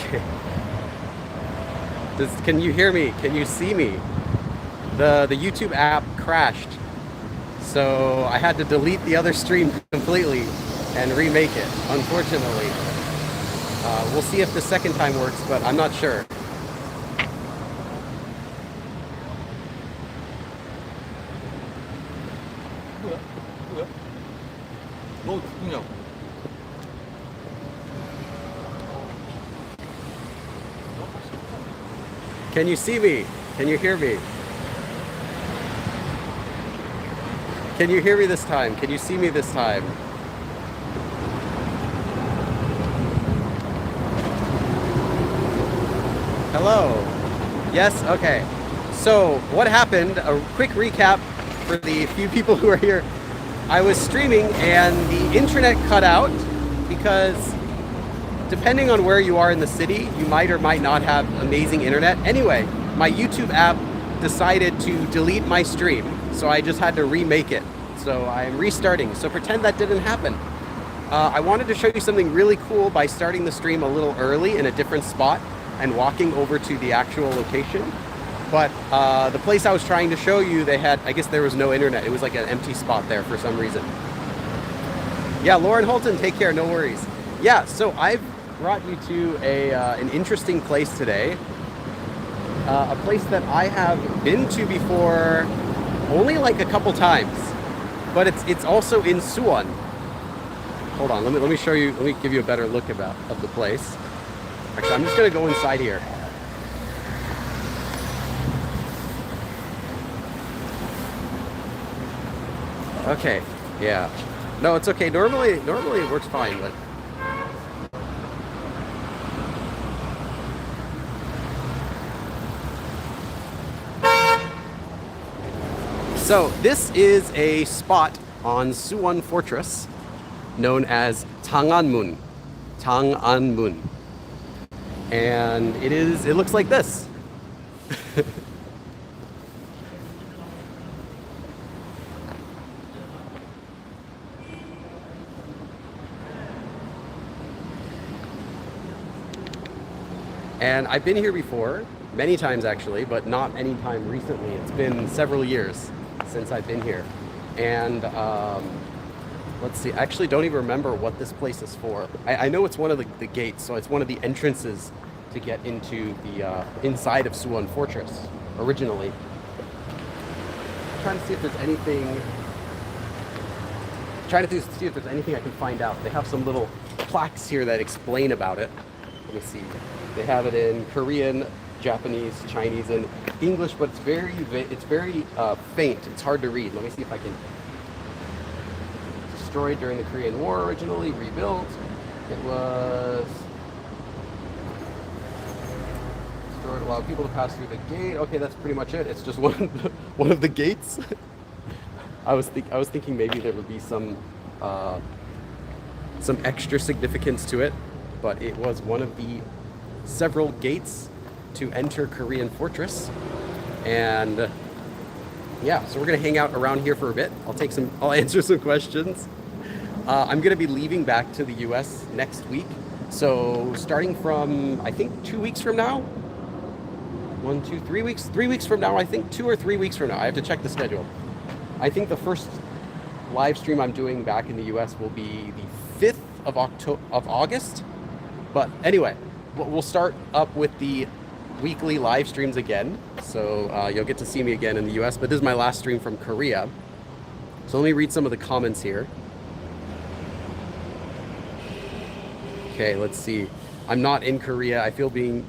Okay. Can you hear me? Can you see me? The YouTube app crashed, so I had to delete the other stream completely and remake it, unfortunately. We'll see if the second time works, but I'm not sure. Can you see me? Can you hear me? Can you hear me this time? Can you see me this time? Hello. Yes, okay. So what happened, a quick recap for the few people who are here. I was streaming and the internet cut out because depending on where you are in the city, you might or might not have amazing internet. Anyway, my YouTube app decided to delete my stream, so I just had to remake it. So I'm restarting, so pretend that didn't happen. I wanted to show you something really cool by starting the stream a little early in a different spot and walking over to the actual location. But the place I was trying to show you, they had, I guess there was no internet. It was like an empty spot there for some reason. Yeah, Lauren Holton, take care, no worries. Yeah, so I've brought you to an interesting place today. A place that I have been to before only like a couple times, but it's also in Suwon. Hold on, let me show you, let me give you a better look of the place. Actually, I'm just gonna go inside here. Okay, yeah. No, it's okay. Normally it works fine, but so this is a spot on Suwon Fortress known as Tangan. Tangan. And it looks like this. And I've been here before, many times actually, but not any time recently. It's been several years since I've been here. And let's see, I actually don't even remember what this place is for. I know it's one of the gates, so it's one of the entrances to get into the inside of Suwon Fortress, originally. I'm trying to see if there's anything, see if there's anything I can find out. They have some little plaques here that explain about it. Let me see. They have it in Korean, Japanese, Chinese, and English, but it's very faint. It's hard to read. Let me see if I can. Destroyed during the Korean War originally, rebuilt. It was destroyed, allowed people to pass through the gate. Okay, that's pretty much it. It's just one of the gates. I was thinking maybe there would be some extra significance to it, but it was one of the several gates to enter Korean Fortress. And yeah, so we're gonna hang out around here for a bit. I'll answer some questions. I'm gonna be leaving back to the US next week. So starting from, I think 2 weeks from now, 3 weeks from now, I think 2 or 3 weeks from now. I have to check the schedule. I think the first live stream I'm doing back in the US will be the 5th of August. But anyway, we'll start up with the weekly live streams again. So you'll get to see me again in the US, but this is my last stream from Korea. So let me read some of the comments here. Okay, let's see. I'm not in Korea. I feel being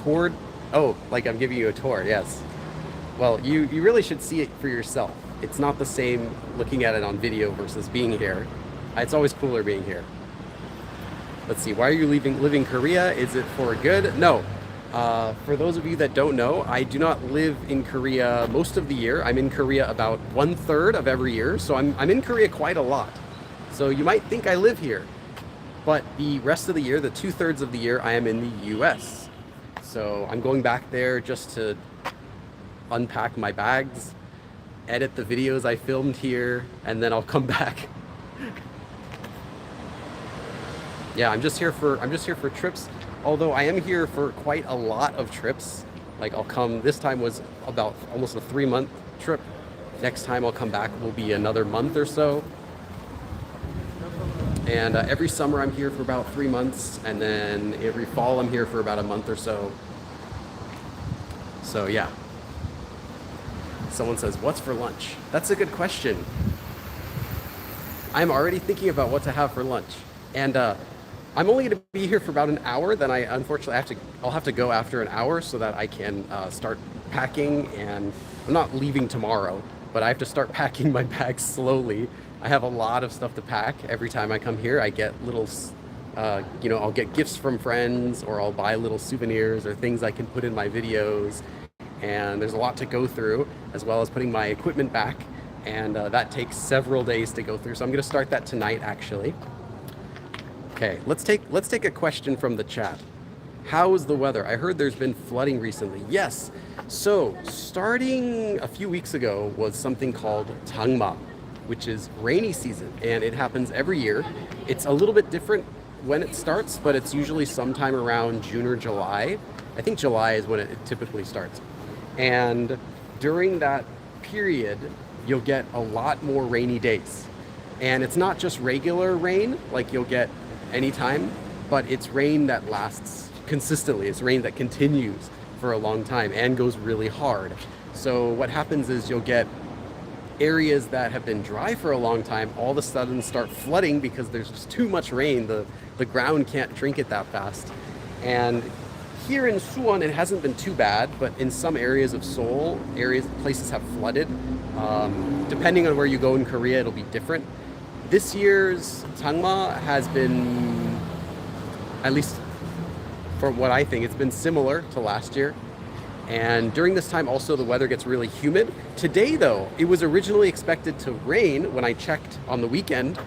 toured. Oh, like I'm giving you a tour, yes. Well, you really should see it for yourself. It's not the same looking at it on video versus being here. It's always cooler being here. Let's see, why are you living Korea? Is it for good? No. For those of you that don't know, I do not live in Korea most of the year. I'm in Korea about 1/3 of every year, so I'm in Korea quite a lot. So you might think I live here, but the rest of the year, the 2/3 of the year, I am in the US. So I'm going back there just to unpack my bags, edit the videos I filmed here, and then I'll come back. Yeah, I'm just here for trips. although I am here for quite a lot of trips. Like I'll come, this time was about almost a 3-month trip. Next time I'll come back will be another month or so. And every summer I'm here for about 3 months, and then every fall I'm here for about a month or so. So yeah. Someone says, what's for lunch? That's a good question. I'm already thinking about what to have for lunch. And I'm only going to be here for about an hour. Then unfortunately I'll have to go after an hour so that I can start packing. And I'm not leaving tomorrow, but I have to start packing my bags slowly. I have a lot of stuff to pack. Every time I come here, I get little, I'll get gifts from friends, or I'll buy little souvenirs or things I can put in my videos. And there's a lot to go through, as well as putting my equipment back. And that takes several days to go through. So I'm going to start that tonight, actually. Okay, let's take a question from the chat. How is the weather? I heard there's been flooding recently. Yes. So starting a few weeks ago was something called Tangan, which is rainy season, and it happens every year. It's a little bit different when it starts, but it's usually sometime around June or July. I think July is when it typically starts. And during that period, you'll get a lot more rainy days. And it's not just regular rain, like you'll get anytime, but it's rain that lasts consistently. It's rain that continues for a long time and goes really hard. So what happens is you'll get areas that have been dry for a long time all of a sudden start flooding because there's just too much rain. The ground can't drink it that fast. And here in Suwon, it hasn't been too bad, but in some areas of Seoul, places have flooded. Depending on where you go in Korea, it'll be different. This year's Changma has been, at least from what I think, it's been similar to last year. And during this time also the weather gets really humid. Today though, it was originally expected to rain when I checked on the weekend,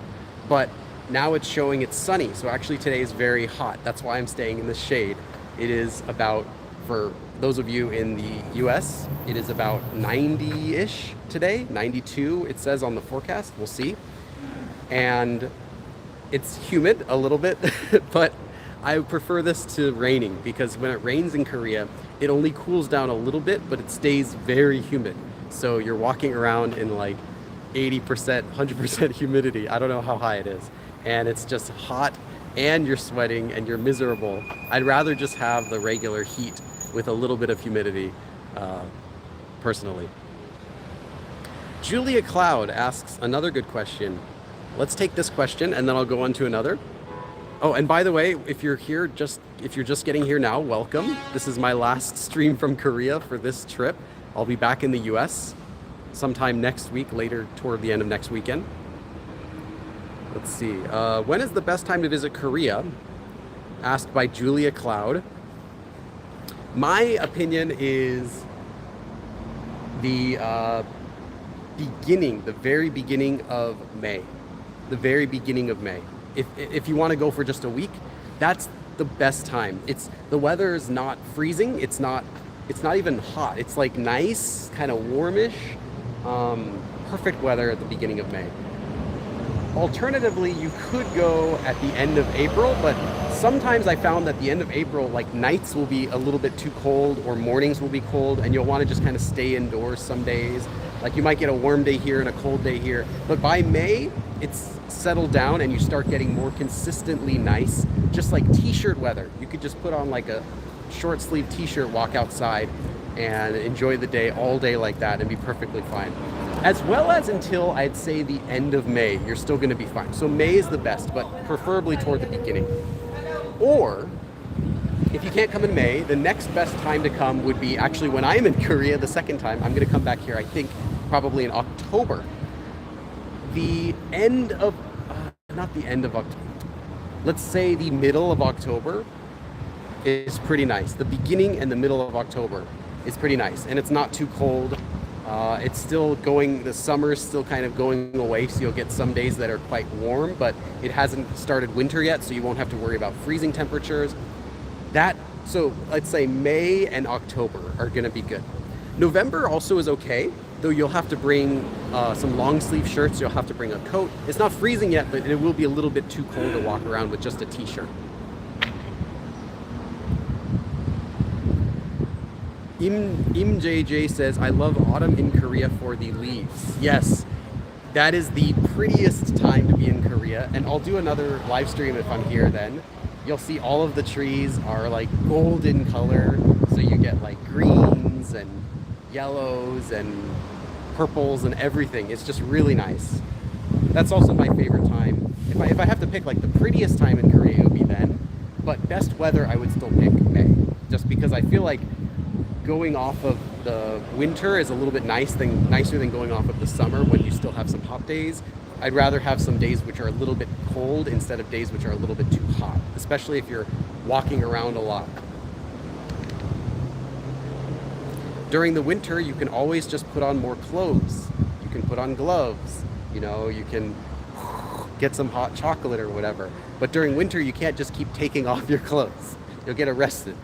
but now it's showing it's sunny. So actually today is very hot. That's why I'm staying in the shade. It is about, for those of you in the US, it is about 90-ish today, 92 it says on the forecast, we'll see. And it's humid a little bit, but I prefer this to raining because when it rains in Korea, it only cools down a little bit, but it stays very humid. So you're walking around in like 80%, 100% humidity. I don't know how high it is. And it's just hot and you're sweating and you're miserable. I'd rather just have the regular heat with a little bit of humidity, personally. Julia Cloud asks another good question. Let's take this question and then I'll go on to another. Oh, and by the way, if you're just getting here now, welcome. This is my last stream from Korea for this trip. I'll be back in the US sometime next week, later toward the end of next weekend. Let's see. When is the best time to visit Korea? Asked by Julia Cloud. My opinion is the very beginning of May. The very beginning of May. If you want to go for just a week, that's the best time. The weather is not freezing. It's not even hot. It's like nice, kind of warmish, perfect weather at the beginning of May. Alternatively, you could go at the end of April, but sometimes I found that the end of April, like nights will be a little bit too cold or mornings will be cold and you'll want to just kind of stay indoors some days. Like you might get a warm day here and a cold day here, but by May, it's settled down and you start getting more consistently nice, just like t-shirt weather. You could just put on like a short sleeve t-shirt, walk outside and enjoy the day all day like that and be perfectly fine. As well as until I'd say the end of May, you're still gonna be fine. So May is the best, but preferably toward the beginning. Or if you can't come in May, the next best time to come would be actually when I'm in Korea the second time. I'm gonna come back here, I think, probably in October. The end of, not the end of October, let's say the middle of October is pretty nice. The beginning and the middle of October is pretty nice. And it's not too cold. It's still going, the summer is still kind of going away. So you'll get some days that are quite warm, but it hasn't started winter yet. So you won't have to worry about freezing temperatures. So let's say May and October are gonna be good. November also is okay, though you'll have to bring some long sleeve shirts, you'll have to bring a coat. It's not freezing yet, but it will be a little bit too cold to walk around with just a t-shirt. JJ says, I love autumn in Korea for the leaves. Yes, that is the prettiest time to be in Korea. And I'll do another live stream if I'm here then. You'll see all of the trees are like golden color. So you get like greens and yellows and purples and everything. It's just really nice. That's also my favorite time. If I have to pick like the prettiest time in Korea, it would be then. But best weather, I would still pick May. Just because I feel like going off of the winter is a little bit nicer than going off of the summer when you still have some hot days. I'd rather have some days which are a little bit cold instead of days which are a little bit too hot, especially if you're walking around a lot. During the winter, you can always just put on more clothes. You can put on gloves, you know, you can get some hot chocolate or whatever. But during winter, you can't just keep taking off your clothes. You'll get arrested.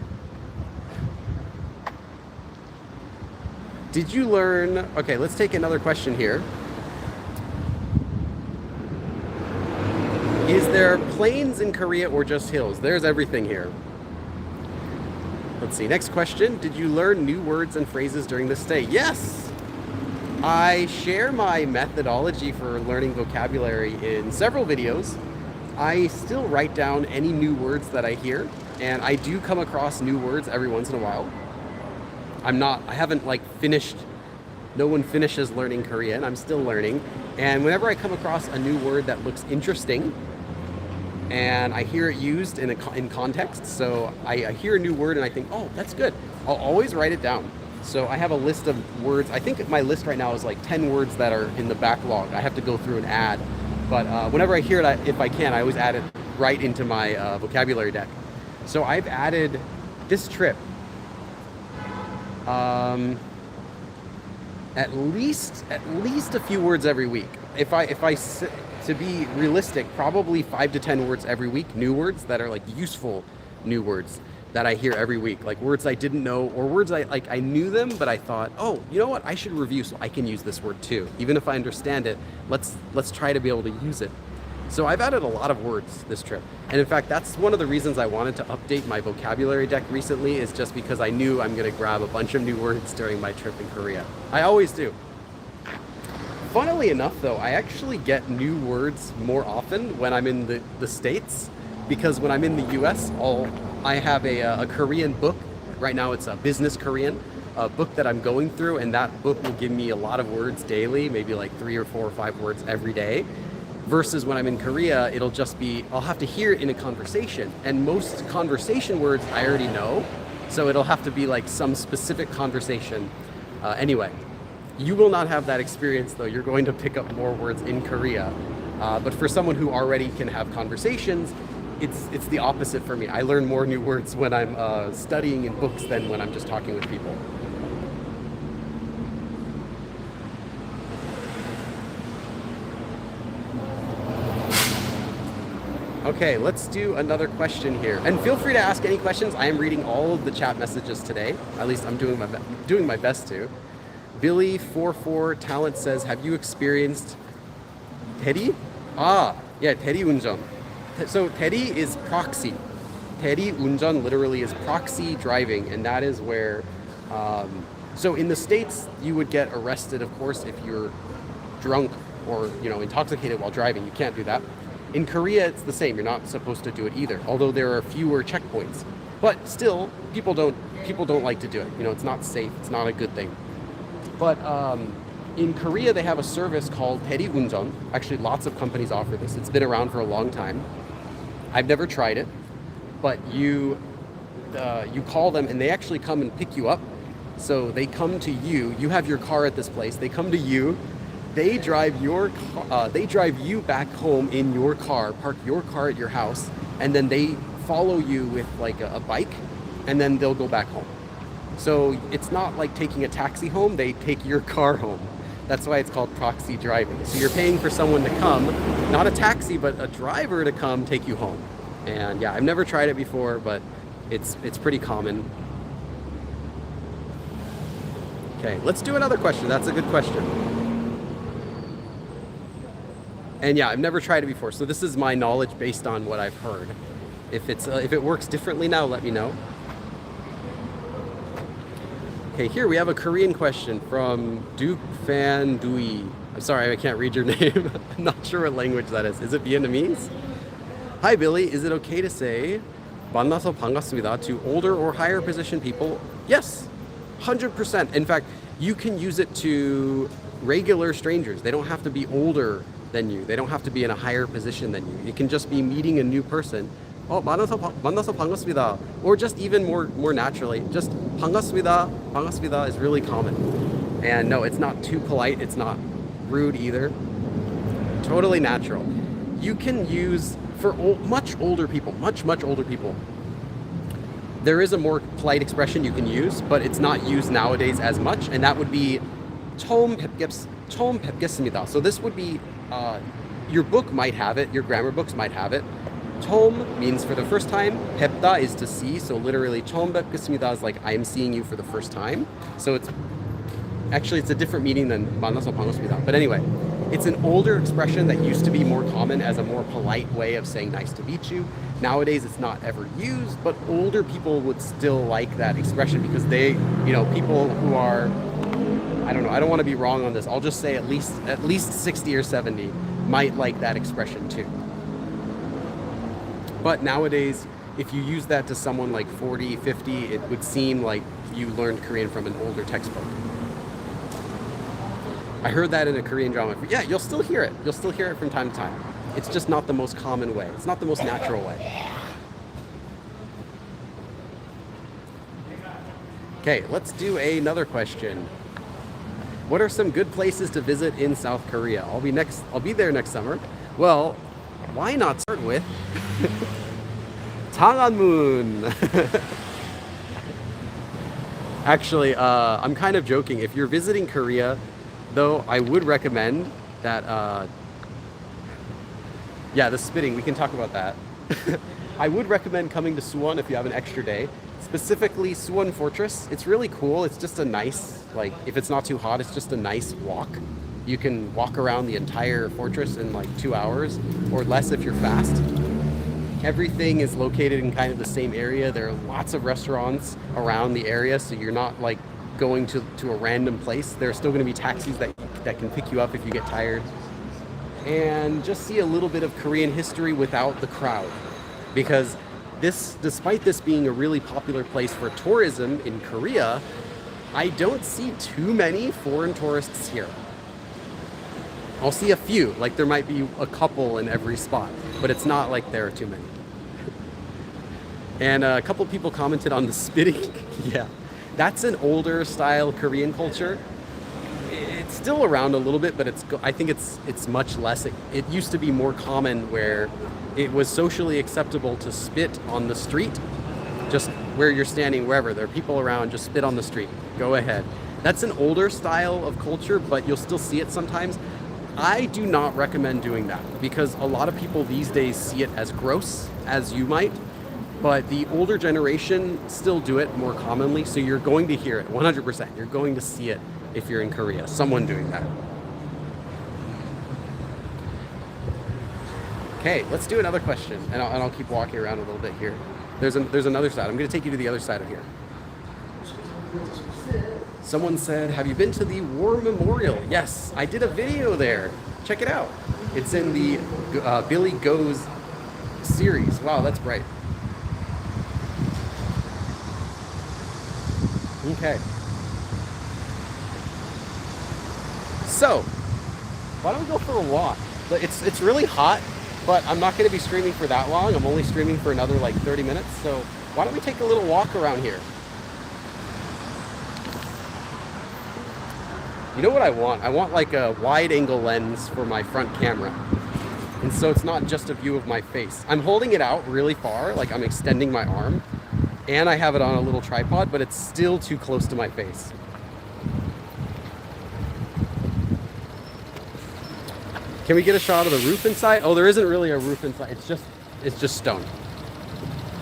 Did you learn, okay, let's take another question here. Is there plains in Korea or just hills? There's everything here. Let's see, next question. Did you learn new words and phrases during this stay? Yes! I share my methodology for learning vocabulary in several videos. I still write down any new words that I hear, and I do come across new words every once in a while. I haven't like finished, no one finishes learning Korean, I'm still learning. And whenever I come across a new word that looks interesting, and I hear it used in context, so I hear a new word and I think, oh, that's good, I'll always write it down. So I have a list of words. I think my list right now is like 10 words that are in the backlog. I have to go through and add. But whenever I hear it, if I can, I always add it right into my vocabulary deck. So I've added this trip at least a few words every week. To be realistic, probably 5 to 10 words every week, new words that are like useful new words that I hear every week, like words I didn't know, or words I knew them, but I thought, oh, you know what, I should review so I can use this word too. Even if I understand it, let's try to be able to use it. So I've added a lot of words this trip. And in fact, that's one of the reasons I wanted to update my vocabulary deck recently, is just because I knew I'm gonna grab a bunch of new words during my trip in Korea. I always do. Funnily enough though, I actually get new words more often when I'm in the States, because when I'm in the US, I have a Korean book. Right now it's a business Korean, a book that I'm going through, and that book will give me a lot of words daily, maybe like 3 or 4 or 5 words every day. Versus when I'm in Korea, it'll just be, I'll have to hear it in a conversation. And most conversation words I already know, so it'll have to be like some specific conversation. Anyway, you will not have that experience though. You're going to pick up more words in Korea. But for someone who already can have conversations, it's the opposite for me. I learn more new words when I'm studying in books than when I'm just talking with people. Okay, let's do another question here. And feel free to ask any questions. I am reading all of the chat messages today. At least I'm doing my best to. Billy44 Talent says, have you experienced 대리? Yeah, 대리 운전. So 대리 is proxy. 대리 운전 literally is proxy driving, and that is where, so in the States, you would get arrested, of course, if you're drunk or, intoxicated while driving. You can't do that. In Korea, it's the same. You're not supposed to do it either, although there are fewer checkpoints. But still, people don't like to do it. It's not safe. It's not a good thing. But in Korea, they have a service called 대리 운전. Actually, lots of companies offer this. It's been around for a long time. I've never tried it, but you call them and they actually come and pick you up. So they come to you. You have your car at this place. They come to you. They drive you back home in your car, park your car at your house, and then they follow you with like a bike, and then they'll go back home. So it's not like taking a taxi home, they take your car home. That's why it's called proxy driving. So you're paying for someone to come, not a taxi, but a driver to come take you home. And yeah, I've never tried it before, but it's pretty common. Okay, let's do another question. That's a good question. And yeah, I've never tried it before, so this is my knowledge based on what I've heard. If it works differently now, let me know. Okay, here we have a Korean question from Duke Fan Dui. I'm sorry, I can't read your name. I'm not sure what language that is. Is it Vietnamese? Hi, Billy. Is it okay to say 만나서 반갑습니다 to older or higher position people? Yes, 100%. In fact, you can use it to regular strangers. They don't have to be older than you. They don't have to be in a higher position than you. It can just be meeting a new person. 만나서 반갑습니다. Or just even more naturally, just 반갑습니다. 반갑습니다 is really common. And no, it's not too polite. It's not rude either. Totally natural. You can use for much older people, much older people. There is a more polite expression you can use, but it's not used nowadays as much, and that would be 처음 뵙겠습니다. So this would be your book might have it, your grammar books might have it. 처음 means for the first time. 뵙다 is to see, so literally 처음 뵙겠습니다 is like I am seeing you for the first time. So it's a different meaning than 만나서 반갑습니다. But anyway, it's an older expression that used to be more common as a more polite way of saying nice to meet you. Nowadays, it's not ever used, but older people would still like that expression because they, people who are, I don't know, I don't want to be wrong on this. I'll just say at least 60 or 70 might like that expression too. But nowadays, if you use that to someone like 40, 50, it would seem like you learned Korean from an older textbook. I heard that in a Korean drama. Yeah, you'll still hear it. You'll still hear it from time to time. It's just not the most common way. It's not the most natural way. Okay, let's do another question. What are some good places to visit in South Korea? I'll be there next summer. Well, why not start with Tangan. Actually, I'm kind of joking. If you're visiting Korea, though, I would recommend that, the spitting, we can talk about that. I would recommend coming to Suwon if you have an extra day. Specifically, Suwon Fortress. It's really cool. It's just a nice, if it's not too hot, it's just a nice walk. You can walk around the entire fortress in 2 hours or less if you're fast. Everything is located in kind of the same area. There are lots of restaurants around the area, so you're not going to a random place. There are still going to be taxis that can pick you up if you get tired. And just see a little bit of Korean history without the crowd. Because despite this being a really popular place for tourism in Korea, I don't see too many foreign tourists here. I'll see a few, there might be a couple in every spot, but it's not like there are too many. And a couple people commented on the spitting. Yeah, that's an older style Korean culture. It's still around a little bit, but I think it's much less. It used to be more common where it was socially acceptable to spit on the street, just where you're standing, wherever. There are people around, just spit on the street. Go ahead. That's an older style of culture, but you'll still see it sometimes. I do not recommend doing that because a lot of people these days see it as gross, as you might, but the older generation still do it more commonly, so you're going to hear it 100%. You're going to see it if you're in Korea, someone doing that. Okay, let's do another question, and I'll keep walking around a little bit here. There's another side. I'm going to take you to the other side of here. Someone said, have you been to the War Memorial? Yes, I did a video there. Check it out. It's in the Billy Goes series. Wow, that's bright. Okay. So, why don't we go for a walk? It's really hot, but I'm not going to be streaming for that long. I'm only streaming for another 30 minutes. So why don't we take a little walk around here? You know what I want? I want a wide angle lens for my front camera. And so it's not just a view of my face. I'm holding it out really far, I'm extending my arm. And I have it on a little tripod, but it's still too close to my face. Can we get a shot of the roof inside? Oh, there isn't really a roof inside. It's just stone.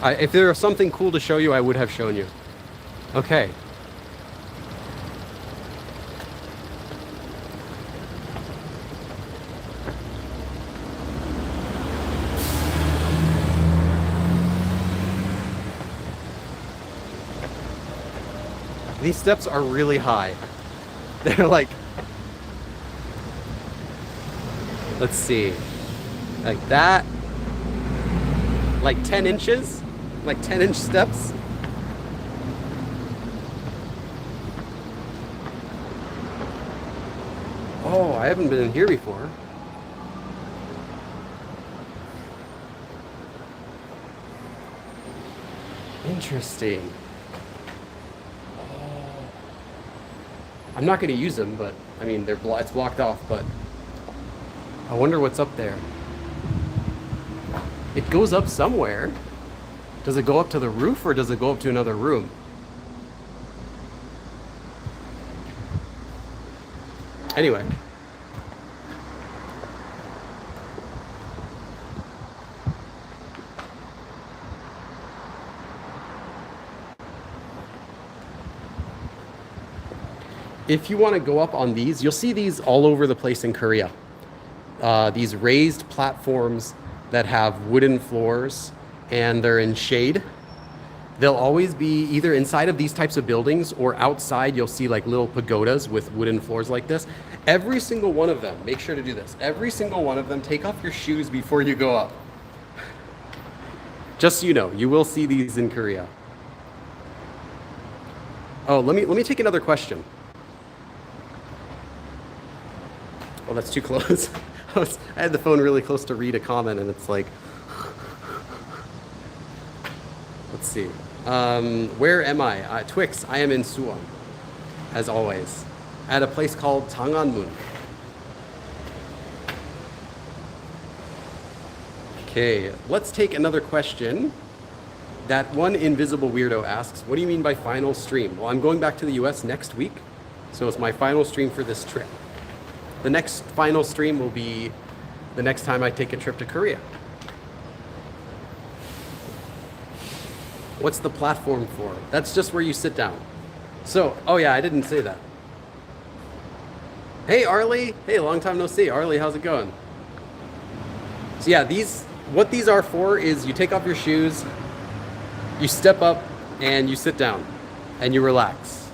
If there was something cool to show you, I would have shown you. Okay. These steps are really high. They're like, let's see, like that, like 10 inches, like 10-inch steps. Oh, I haven't been in here before. Interesting. I'm not going to use them, but I mean, it's blocked off, but I wonder what's up there. It goes up somewhere. Does it go up to the roof or does it go up to another room? Anyway. If you want to go up on these, you'll see these all over the place in Korea. These raised platforms that have wooden floors and they're in shade. They'll always be either inside of these types of buildings or outside. You'll see like little pagodas with wooden floors like this. Every single one of them, make sure to do this. Every single one of them, take off your shoes before you go up. Just so you know, you will see these in Korea. Oh, let me take another question. Oh, that's too close. I had the phone really close to read a comment and it's like, let's see. Where am I? Twix, I am in Suwon, as always, at a place called Tangan. Okay, let's take another question. That one invisible weirdo asks, what do you mean by final stream? Well, I'm going back to the US next week, so it's my final stream for this trip. The next final stream will be the next time I take a trip to Korea. What's the platform for? That's just where you sit down. So, oh yeah, I didn't say that. Hey Arlie, hey, long time no see. Arlie, how's it going? So yeah, what these are for is you take off your shoes, you step up and you sit down and you relax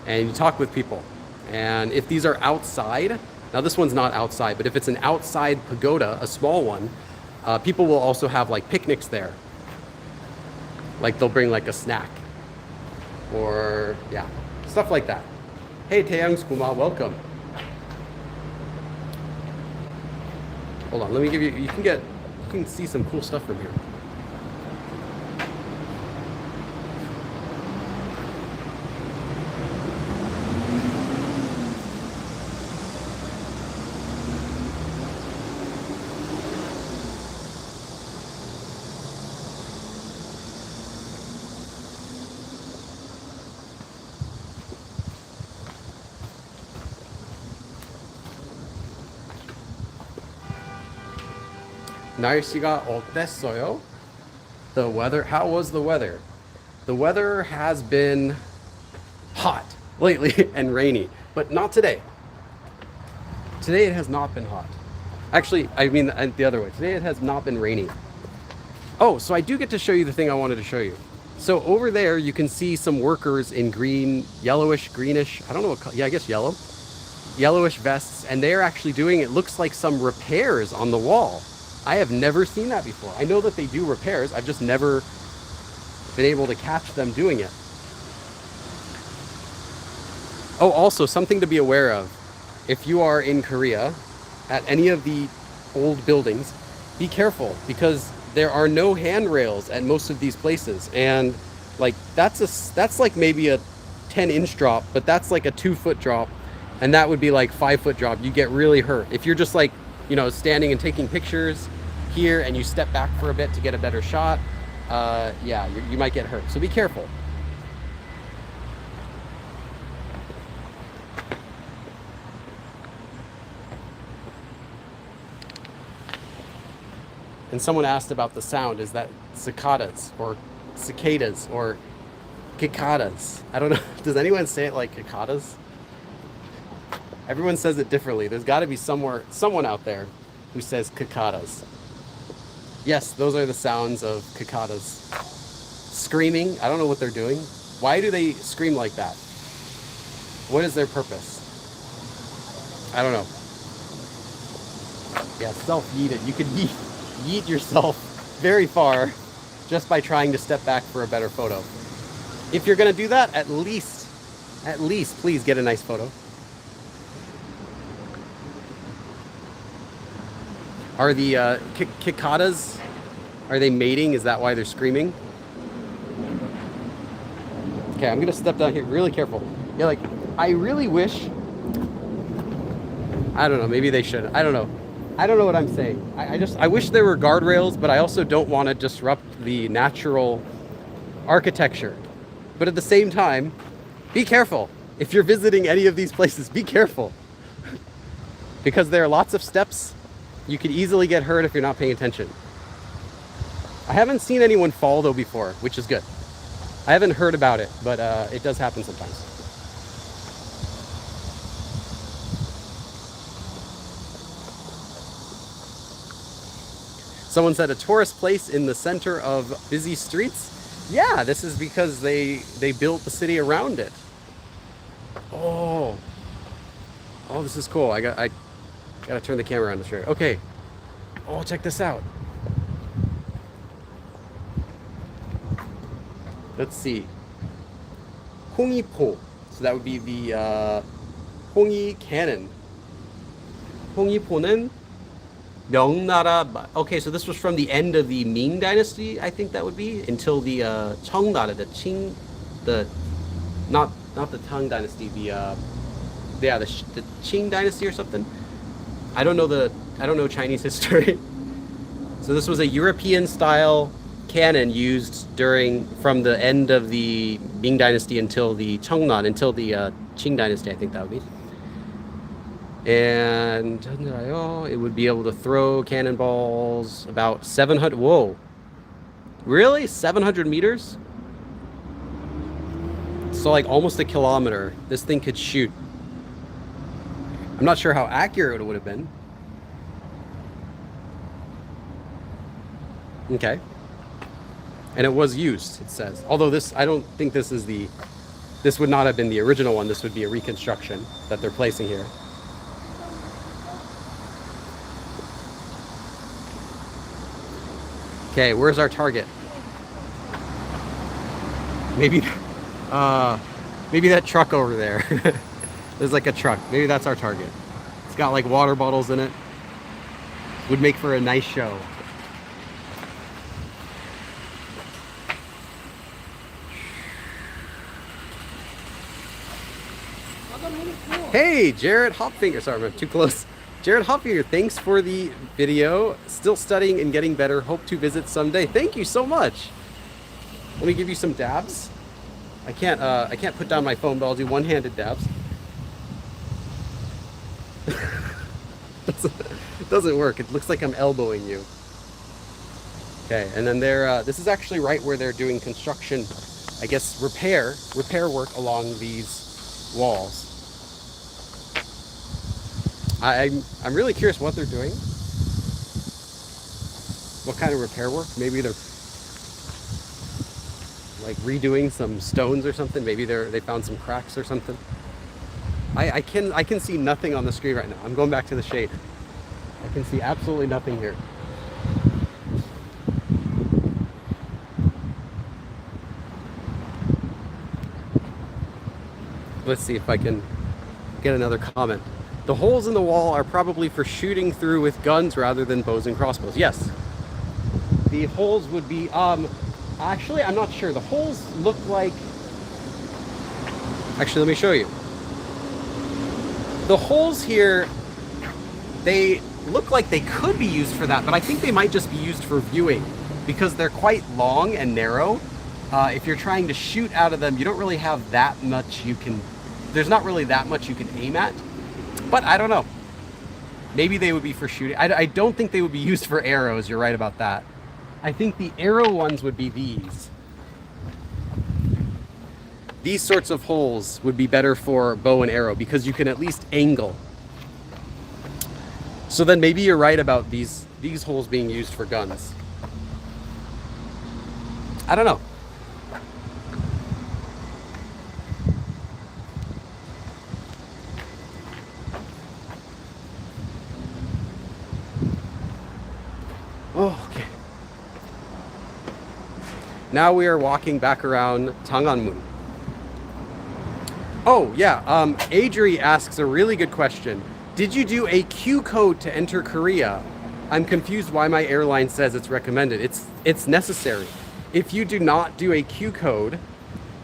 and you talk with people. And if these are outside, now this one's not outside, but if it's an outside pagoda, a small one, people will also have like picnics there. Like they'll bring like a snack or yeah, stuff like that. Hey Taeyang Skuma, welcome. Hold on, let me give you, you can see some cool stuff from here. 날씨가 어땠어요? The weather, how was the weather? The weather has been hot lately and rainy, but not today. Today it has not been hot. Actually, I mean the other way. Today it has not been rainy. Oh, so I do get to show you the thing I wanted to show you. So over there you can see some workers in green, yellowish, greenish, I don't know what, yeah, I guess yellow. Yellowish vests, and they're actually doing, it looks like some repairs on the wall. I have never seen that before. I know that they do repairs. I've just never been able to catch them doing it. Oh, also something to be aware of. If you are in Korea at any of the old buildings, be careful because there are no handrails at most of these places. And like that's like maybe a 10-inch drop, but that's like a 2-foot drop. And that would be like 5-foot drop. You get really hurt. If you're just like, you know, standing and taking pictures here and you step back for a bit to get a better shot, yeah, you might get hurt. So be careful. And someone asked about the sound. Is that cicadas or cicadas or cicadas? I don't know. Does anyone say it like cicadas? Everyone says it differently. There's got to be someone out there who says cicadas. Yes, those are the sounds of cicadas. Screaming. I don't know what they're doing. Why do they scream like that? What is their purpose? I don't know. Yeah, self-yeeted. You could yeet yourself very far just by trying to step back for a better photo. If you're gonna do that, at least please get a nice photo. Are the cicadas, are they mating? Is that why they're screaming? Okay, I'm gonna step down here really careful. Yeah, like, I really wish, I don't know, maybe they should. I don't know. I don't know what I'm saying. I wish there were guardrails, but I also don't want to disrupt the natural architecture. But at the same time, be careful. If you're visiting any of these places, be careful. Because there are lots of steps. You could easily get hurt if you're not paying attention. I haven't seen anyone fall though before, which is good. I haven't heard about it, but it does happen sometimes. Someone said a tourist place in the center of busy streets. Yeah, this is because they built the city around it. Oh, this is cool. I gotta turn the camera on this right. Okay. Oh, check this out. Let's see. 홍이포. So that would be the 홍이 cannon. 홍이포는 명나라. Okay, so this was from the end of the Ming Dynasty, I think that would be, until the 청나라, the Qing, not the Tang Dynasty, the Qing Dynasty or something. I don't know Chinese history. So this was a European style cannon used from the end of the Ming Dynasty until the Cheongnan, until the Qing Dynasty, I think that would be. And it would be able to throw cannonballs about 700. Whoa, really? 700 meters? So like almost a kilometer. This thing could shoot. I'm not sure how accurate it would have been. Okay. And it was used, it says. Although I don't think this would not have been the original one. This would be a reconstruction that they're placing here. Okay, where's our target? Maybe that truck over there. There's like a truck. Maybe that's our target. It's got like water bottles in it. Would make for a nice show. Hey, Jared Hopfinger. Sorry, I'm too close. Jared Hopfinger, thanks for the video. Still studying and getting better. Hope to visit someday. Thank you so much. Let me give you some dabs. I can't put down my phone, but I'll do one-handed dabs. It doesn't work. It looks like I'm elbowing you. Okay, and then this is actually right where they're doing construction, I guess repair work along these walls. I'm really curious what they're doing. What kind of repair work? Maybe they're like redoing some stones or something. Maybe they found some cracks or something. I can see nothing on the screen right now. I'm going back to the shade. I can see absolutely nothing here. Let's see if I can get another comment. The holes in the wall are probably for shooting through with guns rather than bows and crossbows. Yes. The holes would be, actually, I'm not sure. The holes look like, actually, let me show you. The holes here, they look like they could be used for that, but I think they might just be used for viewing because they're quite long and narrow. If you're trying to shoot out of them, you don't really have that much there's not really that much you can aim at. But I don't know. Maybe they would be for shooting. I don't think they would be used for arrows. You're right about that. I think the arrow ones would be these. These sorts of holes would be better for bow and arrow because you can at least angle. So then maybe you're right about these holes being used for guns. I don't know. Oh, okay. Now we are walking back around Tangan. Oh, yeah. Adri asks a really good question. Did you do a Q code to enter Korea? I'm confused why my airline says it's recommended. It's necessary. If you do not do a Q code,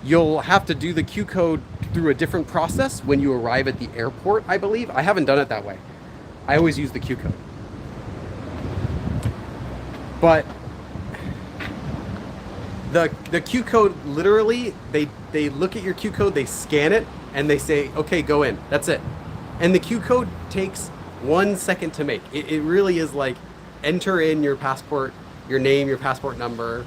you'll have to do the Q code through a different process when you arrive at the airport, I believe. I haven't done it that way. I always use the Q code. But the Q code, literally, they look at your Q code, they scan it, and they say, okay, go in. That's it. And the Q code takes 1 second to make. It really is like enter in your passport, your name, your passport number,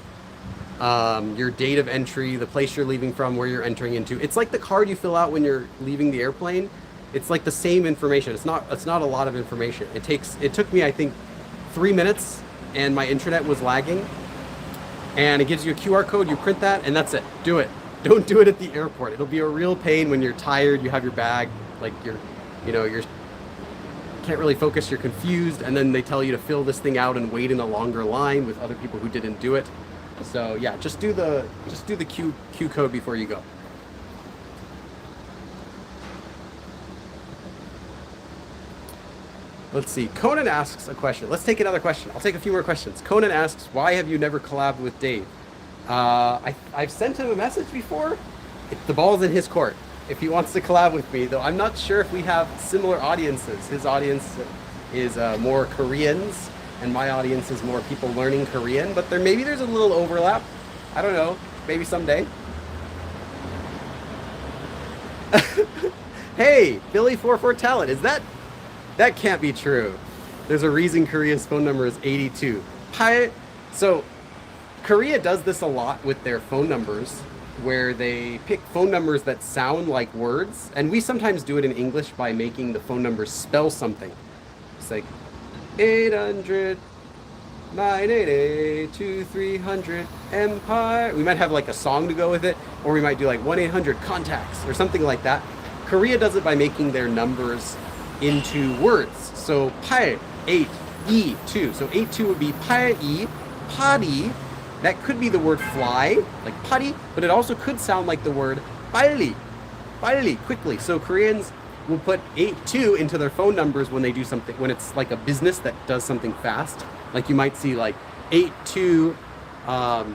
your date of entry, the place you're leaving from, where you're entering into. It's like the card you fill out when you're leaving the airplane. It's like the same information. It's not a lot of information. It took me, I think, 3 minutes, and my internet was lagging. And it gives you a QR code, you print that, and that's it. Do it. Don't do it at the airport. It'll be a real pain when you're tired, you have your bag, like you're can't really focus, you're confused, and then they tell you to fill this thing out and wait in a longer line with other people who didn't do it. So yeah, just do the Q code before you go. Let's see. Conan asks a question. Let's take another question. I'll take a few more questions. Conan asks, why have you never collabed with Dave? I've sent him a message before. The ball's in his court. If he wants to collab with me, though I'm not sure if we have similar audiences. His audience is more Koreans, and my audience is more people learning Korean, but maybe there's a little overlap. I don't know. Maybe someday. Hey, Billy44 Talent, that can't be true. There's a reason Korea's phone number is 82. So Korea does this a lot with their phone numbers, where they pick phone numbers that sound like words, and we sometimes do it in English by making the phone numbers spell something. It's like 800 988 2300 Empire. We might have like a song to go with it, or we might do like 1-800 contacts or something like that. Korea does it by making their numbers into words. So 8, 8, 2. So 82 would be 8, party. That could be the word fly, like party, but it also could sound like the word 빨리, quickly. So Koreans will put 82 into their phone numbers when they do something, when it's like a business that does something fast. Like you might see like 82, I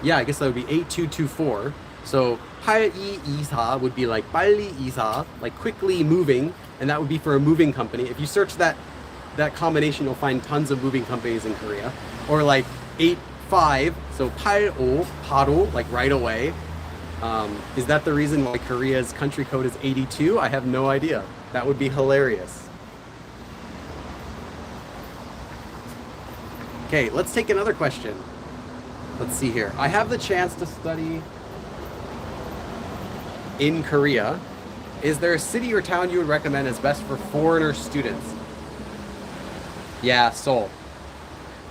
guess that would be 8224. So 8224 would be like 빨리 이사, like quickly moving, and that would be for a moving company. If you search that combination, you'll find tons of moving companies in Korea. Or like 85, so 85, 바로, like right away. Is that the reason why Korea's country code is 82? I have no idea. That would be hilarious. Okay, let's take another question. Let's see here. I have the chance to study in Korea. Is there a city or town you would recommend as best for foreigner students? Yeah, Seoul.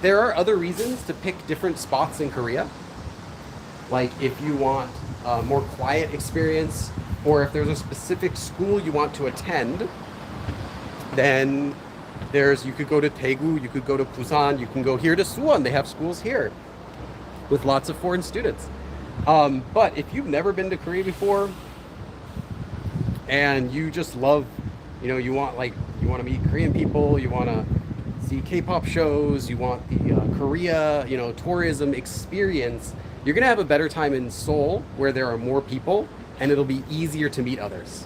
There are other reasons to pick different spots in Korea. Like if you want a more quiet experience, or if there's a specific school you want to attend, then you could go to Daegu, you could go to Busan, you can go here to Suwon. They have schools here with lots of foreign students. But if you've never been to Korea before and you just love, you want to meet Korean people, you want to see K-pop shows, you want the Korea, tourism experience, you're going to have a better time in Seoul where there are more people and it'll be easier to meet others.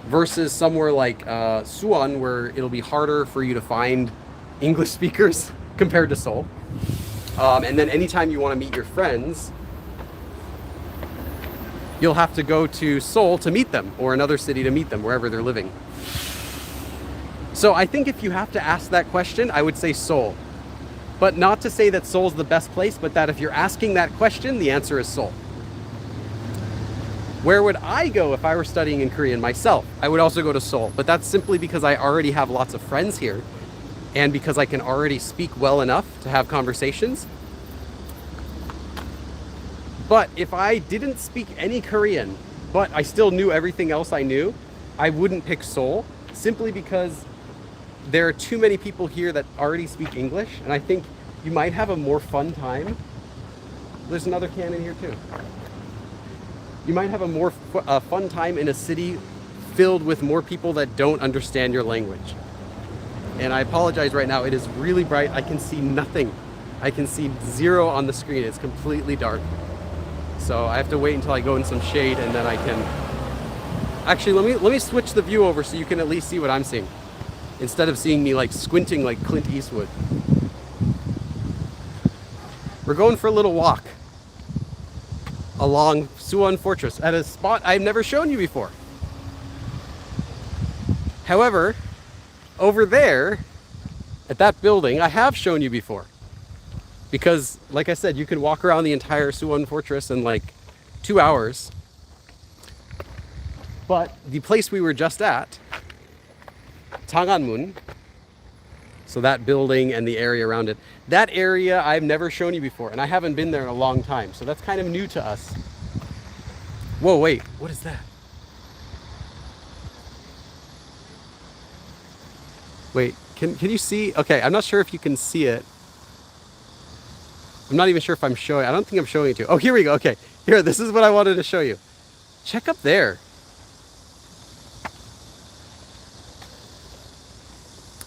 Versus somewhere like Suwon, where it'll be harder for you to find English speakers compared to Seoul. And then anytime you want to meet your friends, you'll have to go to Seoul to meet them, or another city to meet them, wherever they're living. So I think if you have to ask that question, I would say Seoul. But not to say that Seoul's the best place, but that if you're asking that question, the answer is Seoul. Where would I go if I were studying in Korean myself? I would also go to Seoul, but that's simply because I already have lots of friends here and because I can already speak well enough to have conversations. But if I didn't speak any Korean, but I still knew everything else I knew, I wouldn't pick Seoul, simply because there are too many people here that already speak English, and I think you might have a more fun time. There's another can in here too. You might have a more fun time in a city filled with more people that don't understand your language. And I apologize right now, it is really bright. I can see nothing. I can see zero on the screen. It's completely dark. So I have to wait until I go in some shade, and then I can... Actually, let me switch the view over so you can at least see what I'm seeing, instead of seeing me like squinting like Clint Eastwood. We're going for a little walk along Suwon Fortress at a spot I've never shown you before. However, over there at that building, I have shown you before. Because, like I said, you can walk around the entire Suwon Fortress in like 2 hours. But the place we were just at, Tangan, so that building and the area around it, that area I've never shown you before, and I haven't been there in a long time, so that's kind of new to us. Whoa, wait, what is that? Wait, can you see? Okay, I'm not sure if you can see it. I'm not even sure if I'm showing. I don't think I'm showing it to you. Oh, here we go. Okay, here, this is what I wanted to show you. Check up there.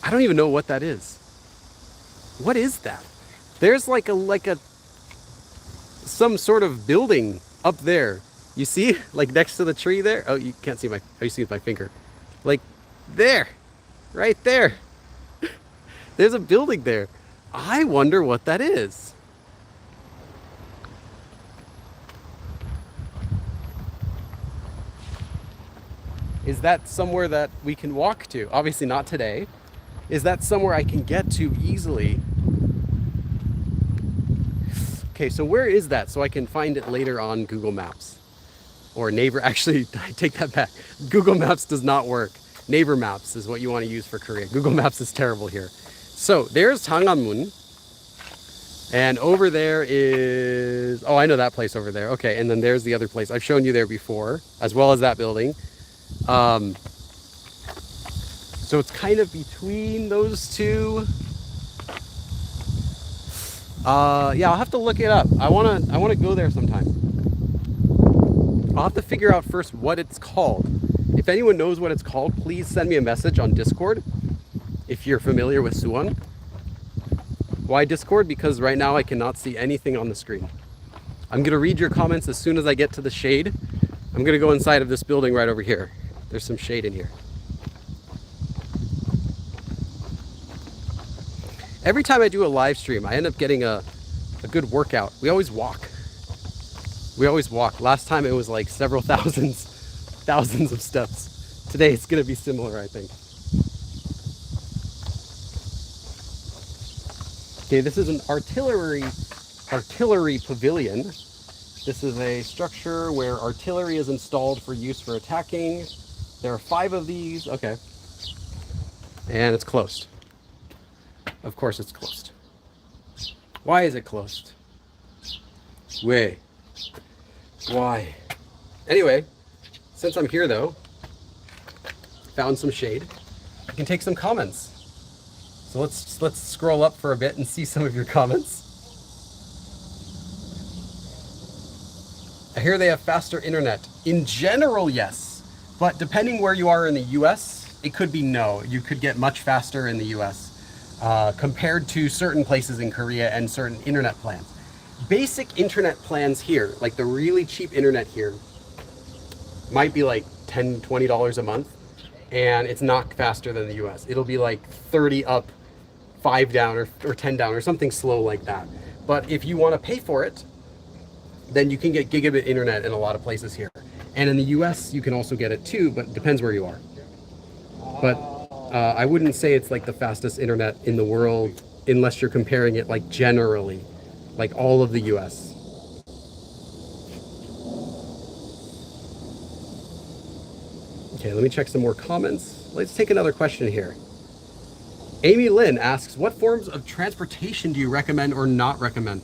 I don't even know what that is. What is that? There's like some sort of building up there. You see, like next to the tree there. Oh, you can't see my. Oh, you see my finger. Like there, right there. There's a building there. I wonder what that is. Is that somewhere that we can walk to? Obviously not today. Is that somewhere I can get to easily? Okay, so where is that? So I can find it later on Google Maps. Or Neighbor, actually, I take that back. Google Maps does not work. Neighbor Maps is what you want to use for Korea. Google Maps is terrible here. So there's Tangan. And over there is, oh, I know that place over there. Okay, and then there's the other place. I've shown you there before, as well as that building. So it's kind of between those two. Yeah, I'll have to look it up. I wanna go there sometime. I'll have to figure out first what it's called. If anyone knows what it's called, please send me a message on Discord if you're familiar with Suwon. Why Discord? Because right now I cannot see anything on the screen. I'm gonna read your comments as soon as I get to the shade. I'm gonna go inside of this building right over here. There's some shade in here. Every time I do a live stream, I end up getting a good workout. We always walk. We always walk. Last time it was like several thousands of steps. Today it's gonna be similar, I think. Okay, this is an artillery pavilion. This is a structure where artillery is installed for use for attacking. There are 5 of these. Okay. And it's closed. Of course it's closed. Why is it closed? Why? Anyway, since I'm here though, found some shade, I can take some comments. So let's scroll up for a bit and see some of your comments. I hear they have faster internet. In general, yes. But depending where you are in the US, it could be no. You could get much faster in the US compared to certain places in Korea and certain internet plans. Basic internet plans here, like the really cheap internet here, might be like $10, $20 a month. And it's not faster than the US. It'll be like 30 up, 5 down, or 10 down, or something slow like that. But if you want to pay for it, then you can get gigabit internet in a lot of places here. And in the US, you can also get it too, but it depends where you are. But I wouldn't say it's like the fastest internet in the world unless you're comparing it like generally, like all of the US. Okay, let me check some more comments. Let's take another question here. Amy Lynn asks, what forms of transportation do you recommend or not recommend?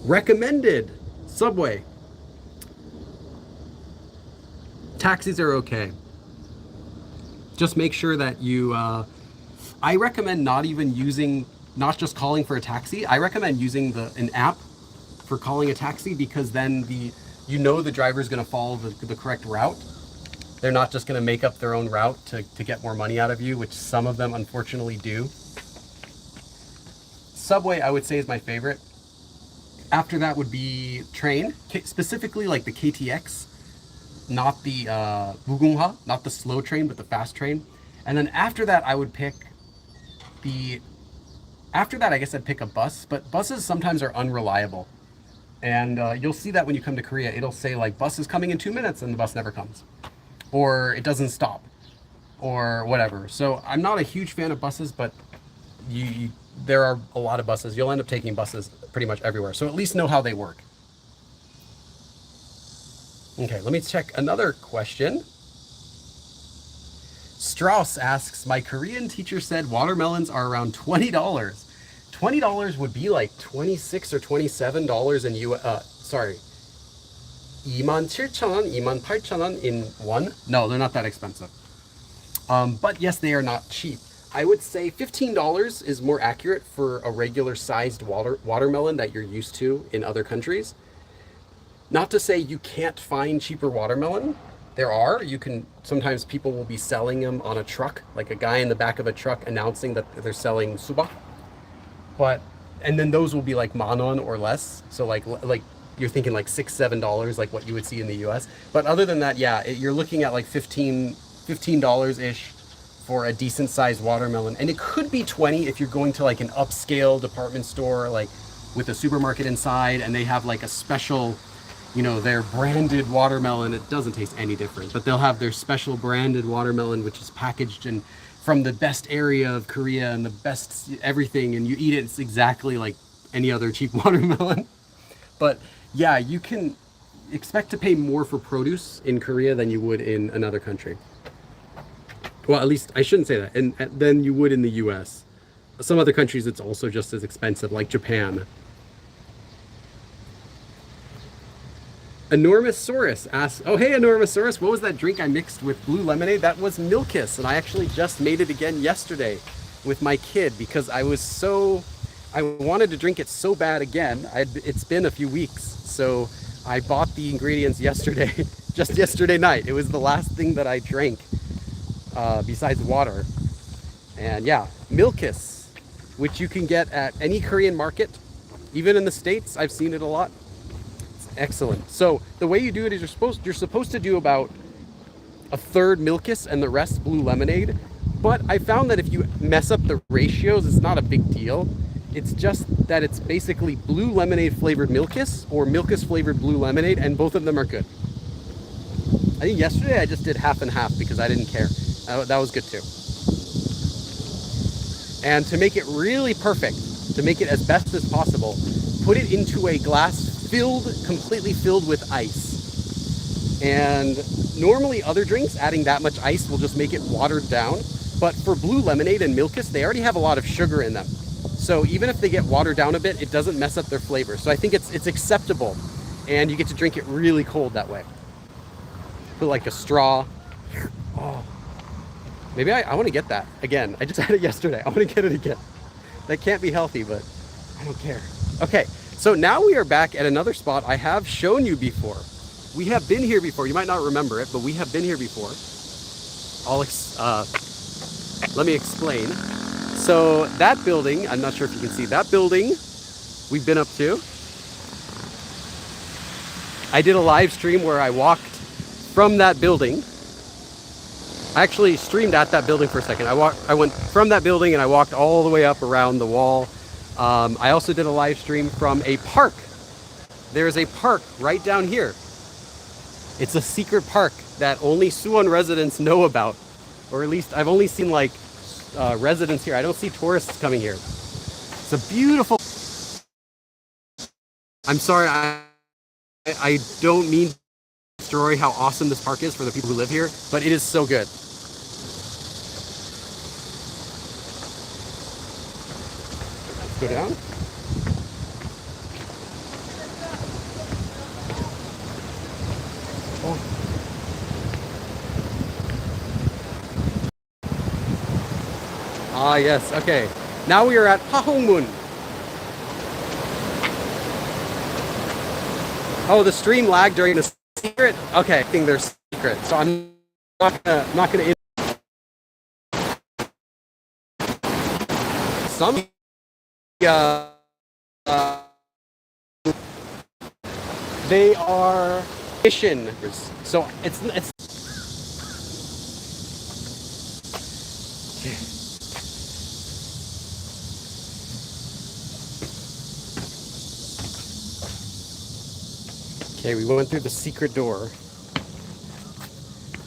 Recommended subway. Taxis are okay. just make sure that you, I recommend not just calling for a taxi. I recommend using an app for calling a taxi, because then the driver is going to follow the correct route. They're not just going to make up their own route to get more money out of you, which some of them unfortunately do. Subway, I would say, is my favorite. After that would be train, specifically like the KTX, not the 무궁화, not the slow train, but the fast train. And then after that, I would pick after that, I guess I'd pick a bus, but buses sometimes are unreliable. And you'll see that when you come to Korea. It'll say like, bus is coming in 2 minutes, and the bus never comes. Or it doesn't stop, or whatever. So I'm not a huge fan of buses, but there are a lot of buses. You'll end up taking buses pretty much everywhere. So at least know how they work. Okay, let me check another question. Strauss asks, my Korean teacher said watermelons are around $20. $20 would be like $26 or $27 in sorry. 27,000원, 28,000원 in won? No, they're not that expensive. But yes, they are not cheap. I would say $15 is more accurate for a regular sized watermelon that you're used to in other countries. Not to say you can't find cheaper watermelon. There are. Sometimes people will be selling them on a truck, like a guy in the back of a truck announcing that they're selling suba. And then those will be like manon or less. So like you're thinking like $6, $7, like what you would see in the US. But other than that, yeah, you're looking at like $15-ish for a decent sized watermelon. And it could be 20 if you're going to like an upscale department store, like with a supermarket inside, and they have like a special, their branded watermelon. It doesn't taste any different, but they'll have their special branded watermelon, which is packaged in from the best area of Korea and the best everything, and you eat it, it's exactly like any other cheap watermelon. But yeah, you can expect to pay more for produce in Korea than you would in another country. Well, at least I shouldn't say that, and than you would in the US. Some other countries it's also just as expensive, like Japan. Enormosaurus asks, oh hey Enormosaurus, what was that drink I mixed with blue lemonade? That was Milkis, and I actually just made it again yesterday with my kid because I wanted to drink it so bad again. It's been a few weeks, so I bought the ingredients yesterday, just yesterday night. It was the last thing that I drank besides water. And yeah, Milkis, which you can get at any Korean market, even in the States. I've seen it a lot. Excellent. So the way you do it is you're supposed to do about a third Milkis and the rest blue lemonade. But I found that if you mess up the ratios, it's not a big deal. It's just that it's basically blue lemonade flavored Milkis or Milkis flavored blue lemonade, and both of them are good. I think yesterday I just did half and half because I didn't care. That was good too. And to make it really perfect, to make it as best as possible, put it into a glass completely filled with ice. And normally other drinks, adding that much ice will just make it watered down. But for blue lemonade and Milkis, they already have a lot of sugar in them. So even if they get watered down a bit, it doesn't mess up their flavor. So I think it's acceptable, and you get to drink it really cold that way. Put like a straw. Oh, maybe I want to get that again. I just had it yesterday. I want to get it again. That can't be healthy, but I don't care. Okay. So now we are back at another spot I have shown you before. We have been here before. You might not remember it, but we have been here before. Let me explain. So that building, I'm not sure if you can see, that building we've been up to. I did a live stream where I walked from that building. I actually streamed at that building for a second. I went from that building and I walked all the way up around the wall. I also did a live stream from a park. There's a park right down here. It's a secret park that only Suwon residents know about. Or at least I've only seen like residents here. I don't see tourists coming here. It's a beautiful... I'm sorry, I don't mean to destroy how awesome this park is for the people who live here, but it is so good. Go down. Oh. Ah, yes. Okay. Now we are at Pahongmun. Oh, the stream lagged during the secret. Okay, I think there's secret. So I'm not gonna. Some. Uh, they are mission. So it's. Okay, we went through the secret door.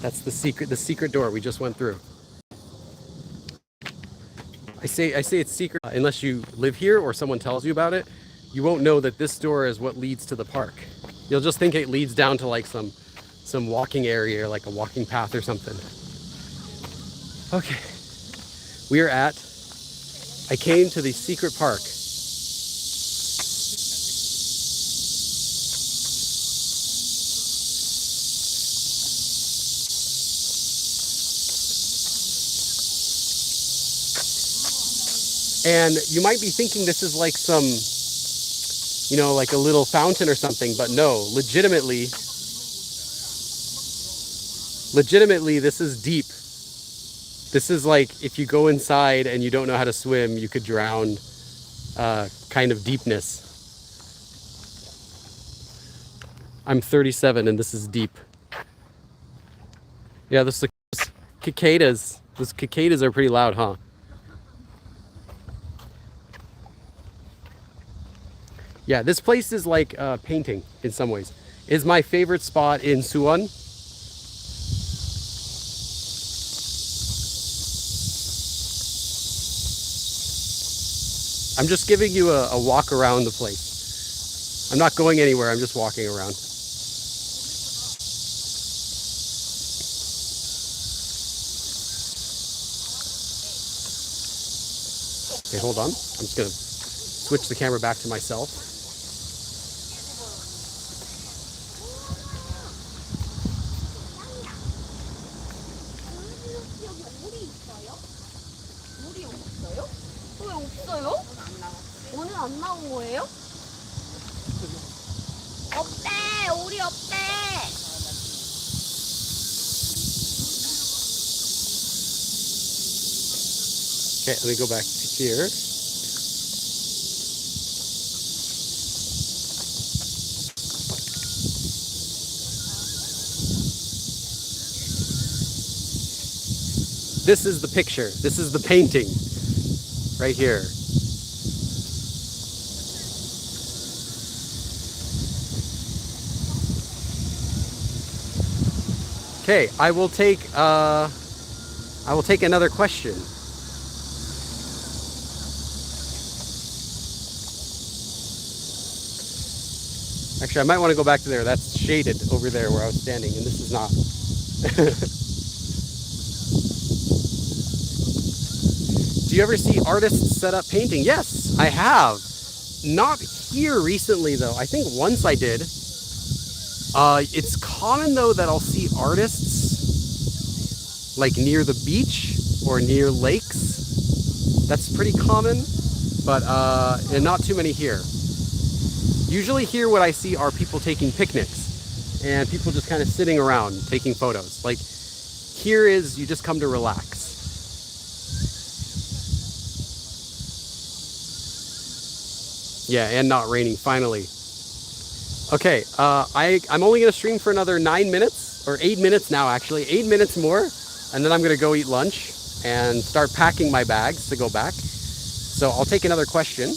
That's the secret door we just went through. I say it's secret unless you live here or someone tells you about it. You won't know that this door is what leads to the park. You'll just think it leads down to like some walking area or like a walking path or something. Okay. We are at, I came to the secret park. And you might be thinking this is like some, you know, like a little fountain or something, but no, legitimately, this is deep. This is like if you go inside and you don't know how to swim, you could drown kind of deepness. I'm 37 and this is deep. Yeah, those cicadas. Those cicadas are pretty loud, huh? Yeah, this place is like painting in some ways. It's my favorite spot in Suwon. I'm just giving you a walk around the place. I'm not going anywhere, I'm just walking around. Okay, hold on. I'm just gonna switch the camera back to myself. 안 나온 거예요? 없대! 오리 없대! Okay, let me go back to here. This is the picture. This is the painting right here. Okay, I will take another question. Actually, I might want to go back to there. That's shaded over there where I was standing, and this is not. Do you ever see artists set up painting? Yes, I have. Not here recently, though. I think once I did. It's common, though, that I'll see artists like near the beach or near lakes. That's pretty common, but and not too many here. Usually here what I see are people taking picnics and people just kind of sitting around taking photos. Like here is, you just come to relax. Yeah, and not raining, finally. Okay, I'm only gonna stream for another 9 minutes, or 8 minutes now actually, 8 minutes more, and then I'm gonna go eat lunch and start packing my bags to go back. So I'll take another question.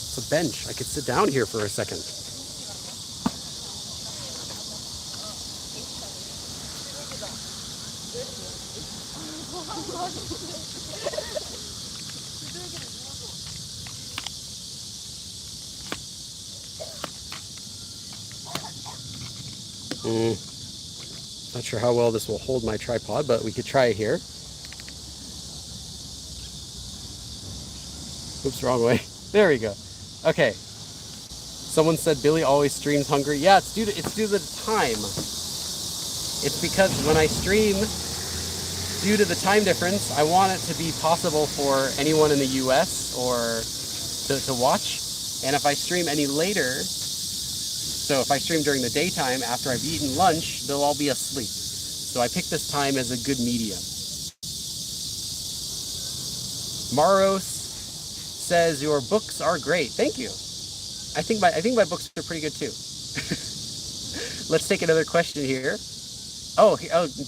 It's a bench, I could sit down here for a second. Not sure how well this will hold my tripod, but we could try it here. Oops, wrong way. There we go. Okay. Someone said Billy always streams hungry. Yeah, it's due to the time. It's because when I stream, due to the time difference, I want it to be possible for anyone in the US or to watch. And if I stream any later, so if I stream during the daytime after I've eaten lunch, they'll all be asleep. So I picked this time as a good medium. Maros says your books are great. Thank you. I think my books are pretty good too. Let's take another question here. Oh,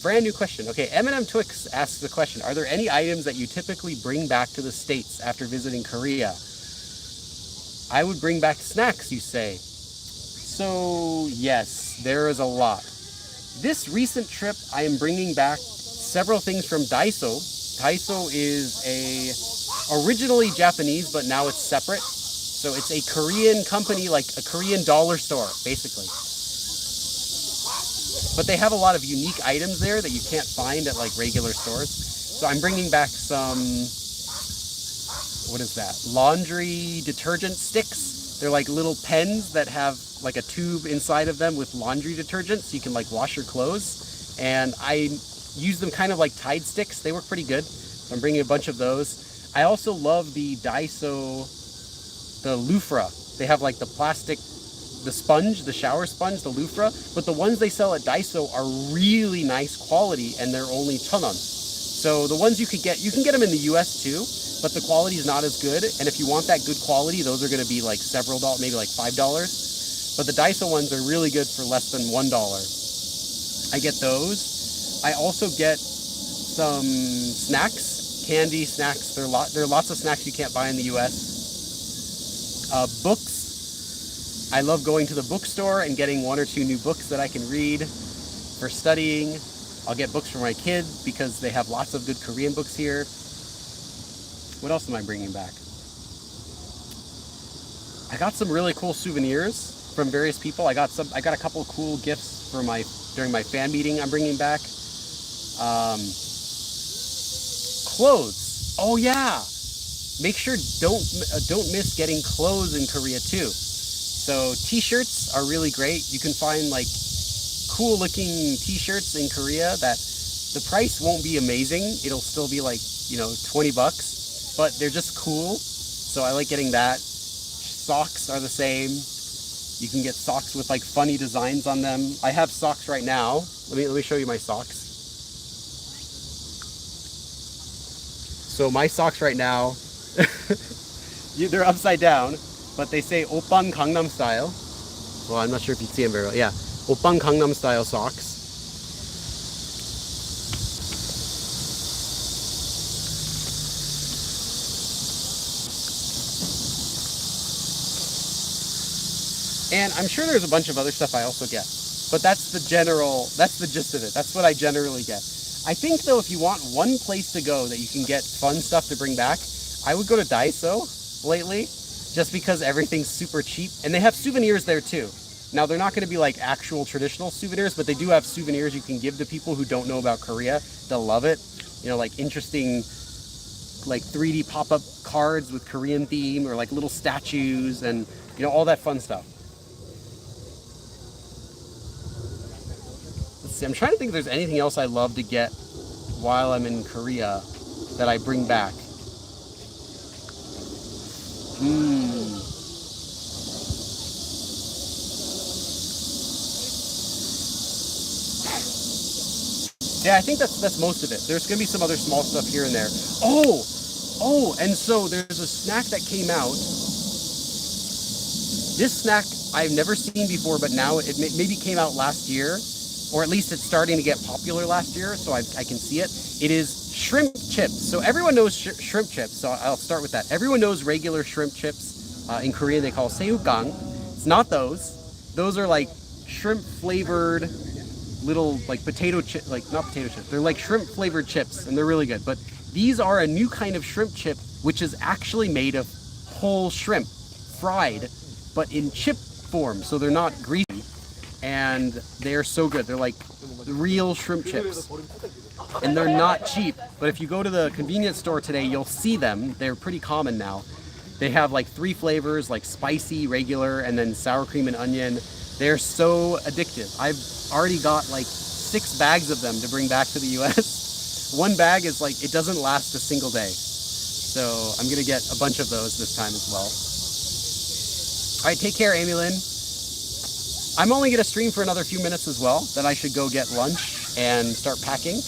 brand new question. Okay, M&M Twix asks the question: are there any items that you typically bring back to the States after visiting Korea? I would bring back snacks, you say. So yes, there is a lot. This recent trip, I am bringing back several things from Daiso. Daiso is originally Japanese, but now it's separate. So it's a Korean company, like a Korean dollar store, basically. But they have a lot of unique items there that you can't find at like regular stores. So I'm bringing back some, what is that? Laundry detergent sticks. They're like little pens that have like a tube inside of them with laundry detergent, so you can like wash your clothes. And I use them kind of like Tide sticks. They work pretty good. So I'm bringing a bunch of those. I also love the Daiso, the loofah. They have like the plastic, the sponge, the shower sponge, the loofah. But the ones they sell at Daiso are really nice quality, and they're only 1,000won. So the ones you can get them in the US too, but the quality is not as good. And if you want that good quality, those are going to be like several dollars, maybe like $5. But the Daiso ones are really good for less than $1. I get those. I also get some snacks, candy snacks. There are lots of snacks you can't buy in the US. Books. I love going to the bookstore and getting 1 or 2 new books that I can read for studying. I'll get books for my kids because they have lots of good Korean books here. What else am I bringing back? I got some really cool souvenirs from various people. I got a couple of cool gifts for during my fan meeting I'm bringing back. Clothes. Oh yeah. Make sure don't miss getting clothes in Korea too. So t-shirts are really great. You can find like cool looking t-shirts in Korea that the price won't be amazing. It'll still be like, $20, but they're just cool. So I like getting that. Socks are the same. You can get socks with like funny designs on them. I have socks right now. Let me show you my socks. So my socks right now, they're upside down, but they say Oppan Gangnam Style. Well, I'm not sure if you can see them very well. Yeah, Oppan Gangnam Style socks. And I'm sure there's a bunch of other stuff I also get, but that's the gist of it. That's what I generally get. I think though, if you want one place to go that you can get fun stuff to bring back, I would go to Daiso lately, just because everything's super cheap, and they have souvenirs there too. Now they're not going to be like actual traditional souvenirs, but they do have souvenirs you can give to people who don't know about Korea. They'll love it. Like interesting, like 3D pop-up cards with Korean theme, or like little statues, and all that fun stuff. Let's see, I'm trying to think if there's anything else I love to get while I'm in Korea that I bring back. Yeah, I think that's most of it. There's gonna be some other small stuff here and there. Oh, and so there's a snack that came out. This snack I've never seen before, but now it maybe came out last year, or at least it's starting to get popular last year, so I can see it. It is shrimp chips. So everyone knows shrimp chips, so I'll start with that. Everyone knows regular shrimp chips. In Korean, they call 새우깡. It's not those. Those are like shrimp flavored little like potato chip, like not potato chips. They're like shrimp flavored chips, and they're really good. But these are a new kind of shrimp chip, which is actually made of whole shrimp, fried, but in chip form, so they're not greasy, and they're so good. They're like real shrimp chips, and they're not cheap. But if you go to the convenience store today, you'll see them. They're pretty common now. They have like 3 flavors, like spicy, regular, and then sour cream and onion. They're so addictive. I've already got like 6 bags of them to bring back to the US. One bag is like, it doesn't last a single day. So I'm gonna get a bunch of those this time as well. All right, take care, Amy Lynn. I'm only gonna stream for another few minutes as well. Then I should go get lunch and start packing.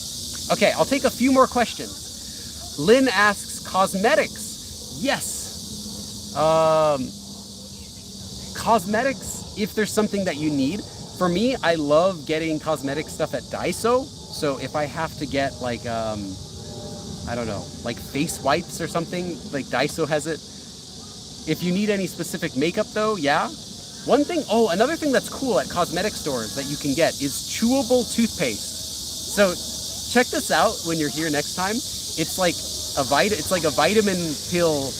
Okay, I'll take a few more questions. Lynn asks, cosmetics. Yes. Cosmetics, if there's something that you need. For me, I love getting cosmetic stuff at Daiso. So if I have to get like, I don't know, like face wipes or something, like Daiso has it. If you need any specific makeup though, yeah. One thing, oh, another thing that's cool at cosmetic stores that you can get is chewable toothpaste. So check this out when you're here next time. It's like a vitamin pill,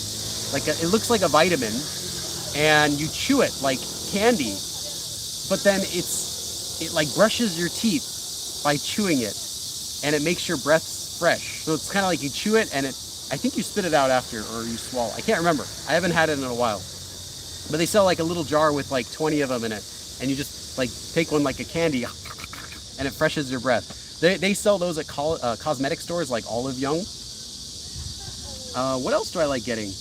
it looks like a vitamin, and you chew it like candy, but then it like brushes your teeth by chewing it, and it makes your breath fresh. So it's kind of like you chew it and I think you spit it out after, or you swallow. I can't remember. I haven't had it in a while. But they sell like a little jar with like 20 of them in it, and you just like take one like a candy and it freshens your breath. They sell those at cosmetic stores like Olive Young. What else do I like getting?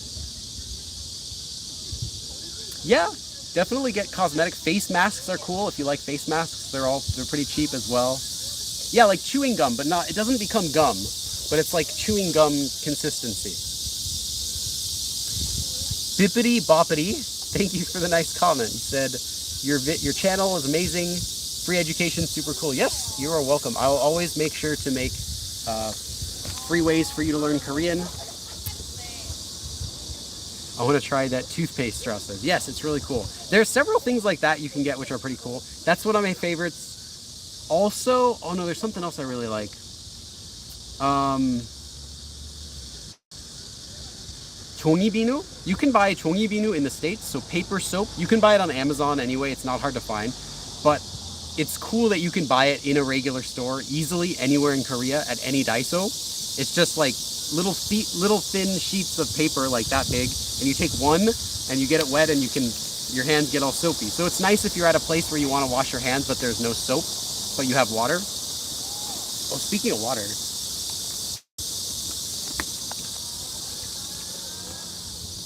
Yeah, definitely get cosmetic. Face masks are cool. If you like face masks, they're pretty cheap as well. Yeah, like chewing gum, but it doesn't become gum, but it's like chewing gum consistency. Bippity boppity, thank you for the nice comment. You said your channel is amazing, free education, super cool. Yes, you are welcome. I'll always make sure to make free ways for you to learn Korean. I want to try that toothpaste, Strauss says. Yes, it's really cool. There are several things like that you can get which are pretty cool. That's one of my favorites. Also, oh no, there's something else I really like. 종이비누? You can buy 종이비누 in the States, so paper soap. You can buy it on Amazon anyway, it's not hard to find. But it's cool that you can buy it in a regular store easily anywhere in Korea at any Daiso. It's just like little thin sheets of paper like that big, and you take one and you get it wet and your hands get all soapy. So it's nice if you're at a place where you want to wash your hands but there's no soap, but you have water. Oh, speaking of water,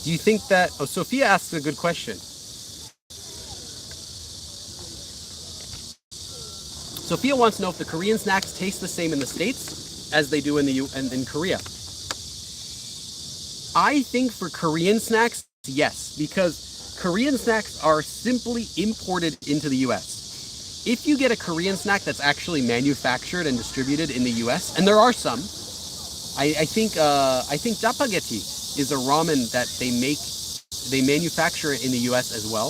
do you think that, oh, Sophia asks a good question. Sophia wants to know if the Korean snacks taste the same in the States as they do in Korea. I think for Korean snacks, yes, because Korean snacks are simply imported into the US. If you get a Korean snack that's actually manufactured and distributed in the US, and there are some, I think Japageti is a ramen that they manufacture it in the US as well.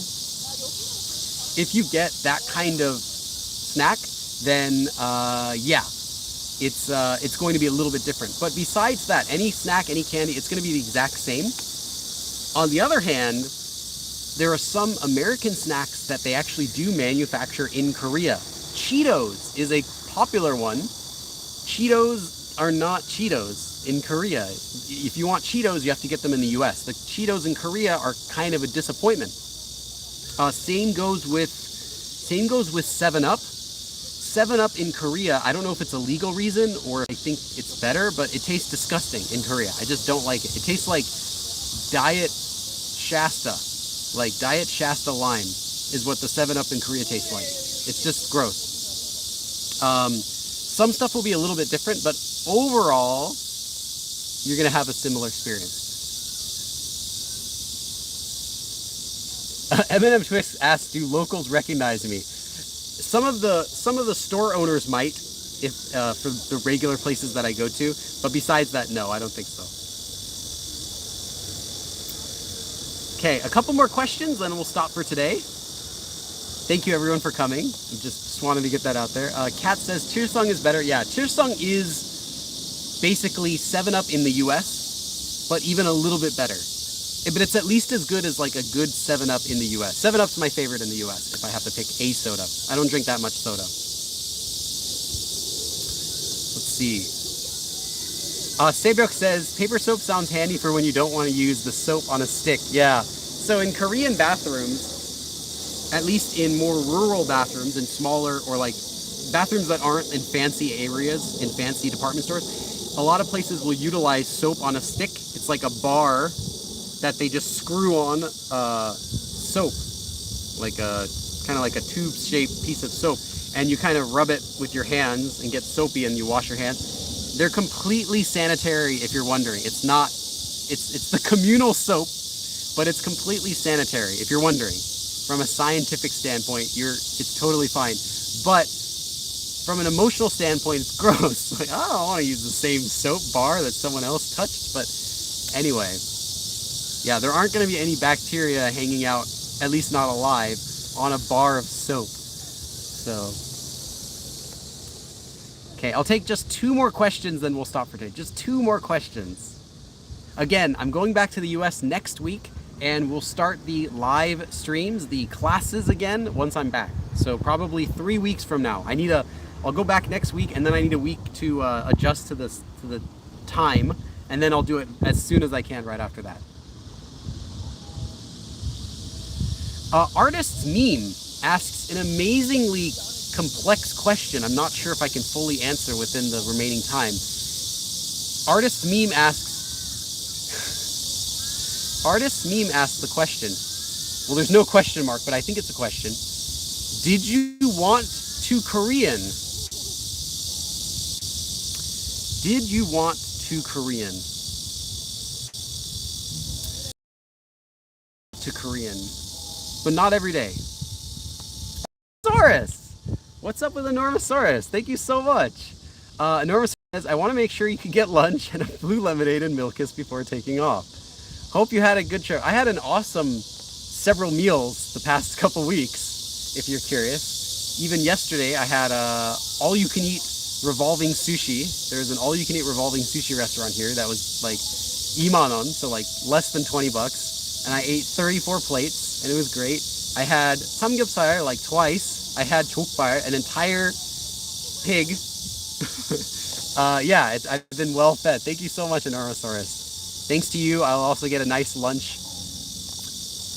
If you get that kind of snack, then yeah, it's going to be a little bit different. But besides that, any snack, any candy, it's going to be the exact same. On the other hand, there are some American snacks that they actually do manufacture in Korea. Cheetos is a popular one. Cheetos are not Cheetos in Korea. If you want Cheetos, you have to get them in the US. The Cheetos in Korea are kind of a disappointment. Same goes with 7-Up. 7-Up in Korea, I don't know if it's a legal reason or I think it's better, but it tastes disgusting in Korea. I just don't like it. It tastes like Diet Shasta. Like Diet Shasta Lime is what the 7-Up in Korea tastes like. It's just gross. Some stuff will be a little bit different, but overall, you're gonna have a similar experience. M&M Twix asks, do locals recognize me? Some of the store owners might, if for the regular places that I go to, but besides that, no, I don't think so. Okay, a couple more questions, then we'll stop for today. Thank you everyone for coming. I just wanted to get that out there. Kat says Cheersung is better. Yeah, Cheersung is basically 7-Up in the US, but even a little bit better. But it's at least as good as like a good 7-Up in the US. 7-Up's my favorite in the US if I have to pick a soda. I don't drink that much soda. Let's see. Sebyok says, paper soap sounds handy for when you don't want to use the soap on a stick. Yeah. So in Korean bathrooms, at least in more rural bathrooms and smaller, or like bathrooms that aren't in fancy areas, in fancy department stores, a lot of places will utilize soap on a stick. It's like a bar that they just screw on soap, like a kind of like a tube-shaped piece of soap, and you kind of rub it with your hands and get soapy, and you wash your hands. They're completely sanitary, if you're wondering. It's not, it's the communal soap, but it's completely sanitary, if you're wondering. From a scientific standpoint, it's totally fine. But from an emotional standpoint, it's gross. Like, I don't want to use the same soap bar that someone else touched. But anyway, yeah, there aren't going to be any bacteria hanging out, at least not alive, on a bar of soap. So, okay, I'll take just 2 more questions, then we'll stop for today. Just 2 more questions. Again, I'm going back to the US next week, and we'll start the live streams, the classes again, once I'm back. So probably 3 weeks from now. I'll go back next week, and then I need a week to adjust to the time, and then I'll do it as soon as I can right after that. Artist's Meme asks an amazingly complex question. I'm not sure if I can fully answer within the remaining time. Artist Meme asks the question. Well, there's no question mark, but I think it's a question. Did you want to Korean? Did you want to Korean? To Korean, but not every day. Enormosaurus! What's up with Enormosaurus? Thank you so much. Enormosaurus says, I want to make sure you can get lunch and a blue lemonade and Milkus before taking off. Hope you had a good trip. I had an awesome several meals the past couple weeks, if you're curious. Even yesterday, I had all-you-can-eat revolving sushi. There's an all-you-can-eat revolving sushi restaurant here that was like 2,000원, so like less than 20 bucks. And I ate 34 plates, and it was great. I had samgyeopsal like twice. I had jokbal, an entire pig. Yeah, I've been well fed. Thank you so much, Enormosaurus. Thanks to you, I'll also get a nice lunch.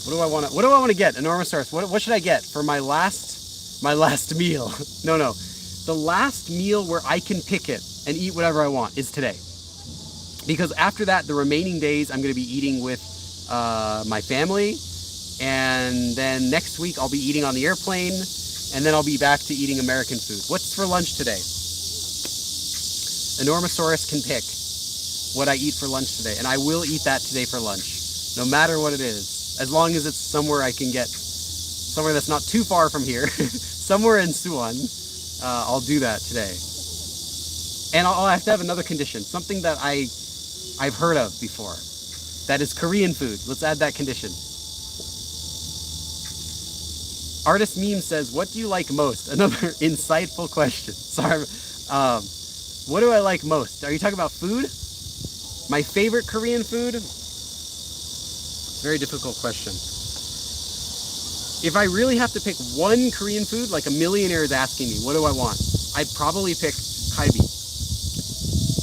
What do I want to get, Enormosaurus? What should I get for my last meal? No. The last meal where I can pick it and eat whatever I want is today. Because after that, the remaining days I'm going to be eating with my family, and then next week I'll be eating on the airplane, and then I'll be back to eating American food. What's for lunch today? Enormosaurus can pick what I eat for lunch today, and I will eat that today for lunch, no matter what it is, as long as it's somewhere I can get, somewhere that's not too far from here, somewhere in Suwon. I'll do that today. And I'll have to have another condition, something that I've heard of before. That is Korean food. Let's add that condition. Artist Meme says, what do you like most? Another insightful question. Sorry. What do I like most? Are you talking about food? My favorite Korean food? Very difficult question. If I really have to pick one Korean food, like a millionaire is asking me, what do I want? I'd probably pick kalbi.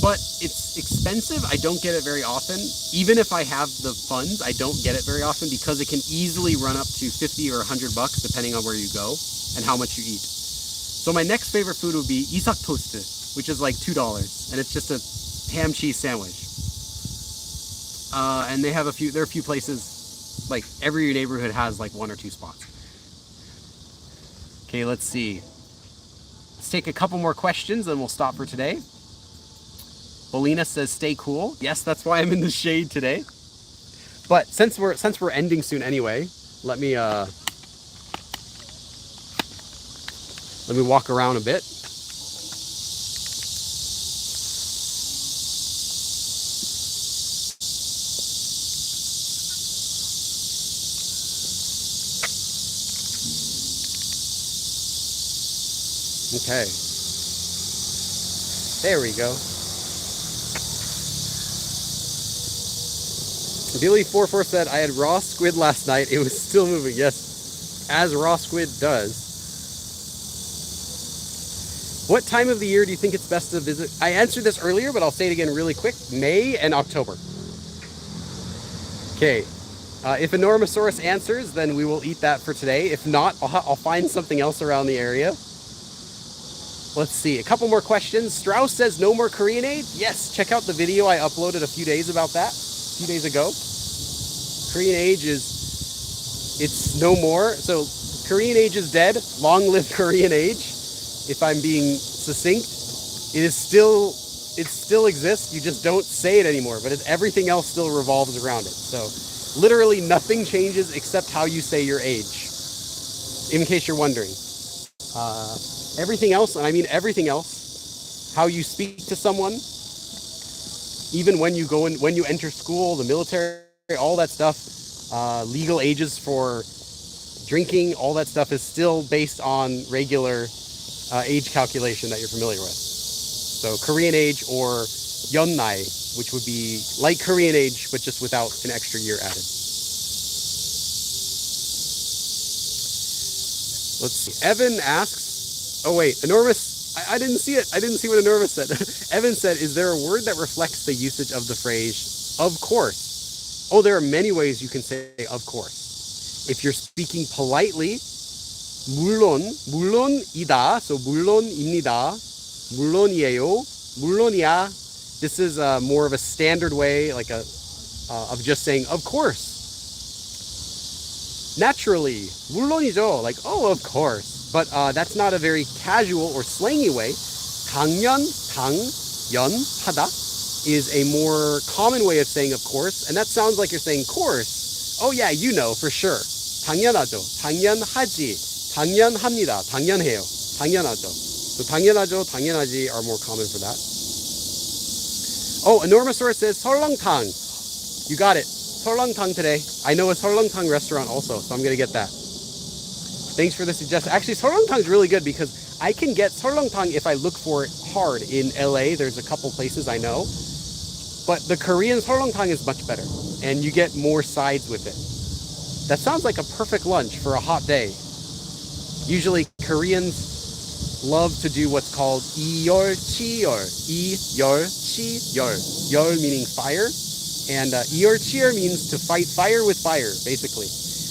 But it's expensive. I don't get it very often. Even if I have the funds, I don't get it very often because it can easily run up to 50 or 100 bucks depending on where you go and how much you eat. So my next favorite food would be isak toast, which is like $2, and it's just a ham cheese sandwich. And there are a few places, like every neighborhood has like 1 or 2 spots. Okay, let's see. Let's take a couple more questions and we'll stop for today. Bolina says, stay cool. Yes, that's why I'm in the shade today. But since we're ending soon anyway, let me walk around a bit. Okay. There we go. Billy44 said, I had raw squid last night. It was still moving. Yes, as raw squid does. What time of the year do you think it's best to visit? I answered this earlier, but I'll say it again really quick. May and October. Okay. If Enormosaurus answers, then we will eat that for today. If not, I'll find something else around the area. Let's see. A couple more questions. Strauss says no more Korean Age. Yes, check out the video I uploaded a few days about that. A few days ago. Korean Age it's no more. So Korean Age is dead. Long live Korean Age. If I'm being succinct, it still exists. You just don't say it anymore, but everything else still revolves around it. So literally nothing changes except how you say your age, in case you're wondering. Everything else, and I mean everything else, how you speak to someone, even when you enter school, the military, all that stuff, legal ages for drinking, all that stuff is still based on regular age calculation that you're familiar with. So Korean Age or Yeonnai, which would be like Korean Age, but just without an extra year added. Let's see. Evan asks, oh wait, enormous, I didn't see it. I didn't see what enormous said. Evan said, is there a word that reflects the usage of the phrase, of course? Oh, there are many ways you can say of course. If you're speaking politely, 물론이다. So 물론입니다. 물론이에요. 물론이야. This is more of a standard way, like of just saying of course. Naturally, 물론이죠. Like, oh, of course. But that's not a very casual or slangy way. 당연하다 is a more common way of saying of course, and that sounds like you're saying course. Oh yeah, you know for sure. 당연하죠. 당연하지. 당연합니다. 당연해요. 당연하죠. So 당연하죠, 당연하지 are more common for that. Oh, Enormosaurus says 설렁탕. You got it. 설렁탕 today. I know a 설렁탕 restaurant also, so I'm going to get that. Thanks for the suggestion. Actually, 설렁탕 is really good because I can get 설렁탕 if I look for it hard. In LA, there's a couple places I know. But the Korean 설렁탕 is much better, and you get more sides with it. That sounds like a perfect lunch for a hot day. Usually Koreans love to do what's called 이열치열. 이열치열. 열 meaning fire, and 이열치열 means to fight fire with fire, basically.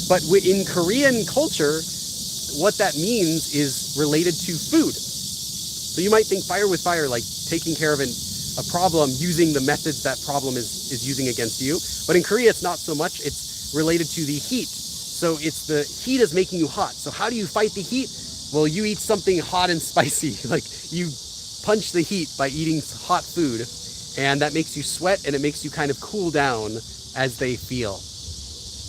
But in Korean culture, what that means is related to food. So you might think fire with fire, like taking care of a problem using the methods that problem is using against you. But in Korea, it's not so much. It's related to the heat. So it's the heat is making you hot. So how do you fight the heat? Well, you eat something hot and spicy. Like you punch the heat by eating hot food, and that makes you sweat, and it makes you kind of cool down as they feel.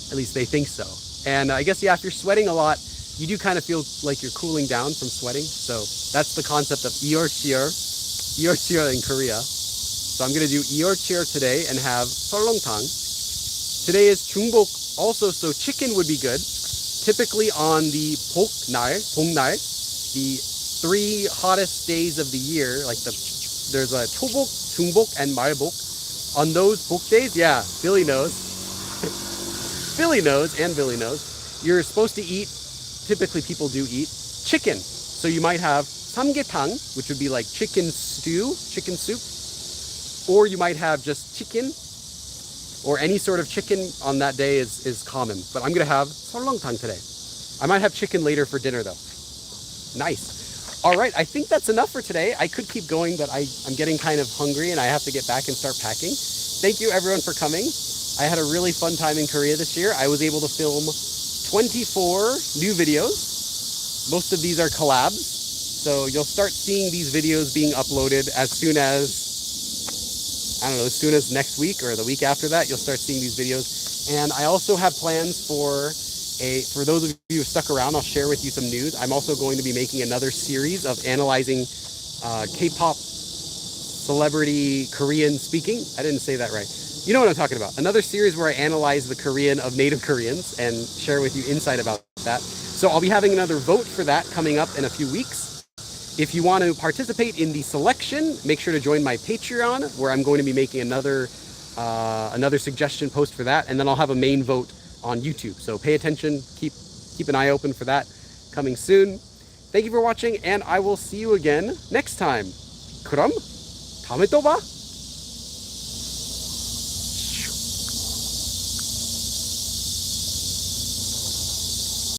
At least they think so. And I guess, yeah, if you're sweating a lot, you do kind of feel like you're cooling down from sweating. So that's the concept of 이열치열 in Korea. So I'm going to do 이열치열 today and have 설렁탕. Today is 중복 also, so chicken would be good. Typically on the 복날, the 3 hottest days of the year, like there's a 초복, 중복, and 말복. On those 복 days, yeah, Billy knows. Billy knows, and Billy knows. You're supposed to eat, typically people do eat, chicken. So you might have samgyetang, which would be like chicken stew, chicken soup. Or you might have just chicken, or any sort of chicken on that day is common. But I'm going to have 설렁탕 today. I might have chicken later for dinner though. Nice. All right, I think that's enough for today. I could keep going, but I'm getting kind of hungry and I have to get back and start packing. Thank you everyone for coming. I had a really fun time in Korea this year. I was able to film 24 new videos. Most of these are collabs. So you'll start seeing these videos being uploaded as soon as, I don't know, as soon as next week or the week after that, you'll start seeing these videos. And I also have plans for those of you who stuck around, I'll share with you some news. I'm also going to be making another series of analyzing K-pop celebrity Korean speaking. I didn't say that right. You know what I'm talking about. Another series where I analyze the Korean of native Koreans and share with you insight about that. So I'll be having another vote for that coming up in a few weeks. If you want to participate in the selection, make sure to join my Patreon, where I'm going to be making another suggestion post for that, and then I'll have a main vote on YouTube. So pay attention, keep an eye open for that coming soon. Thank you for watching, and I will see you again next time. 그럼 다음에 또 봐.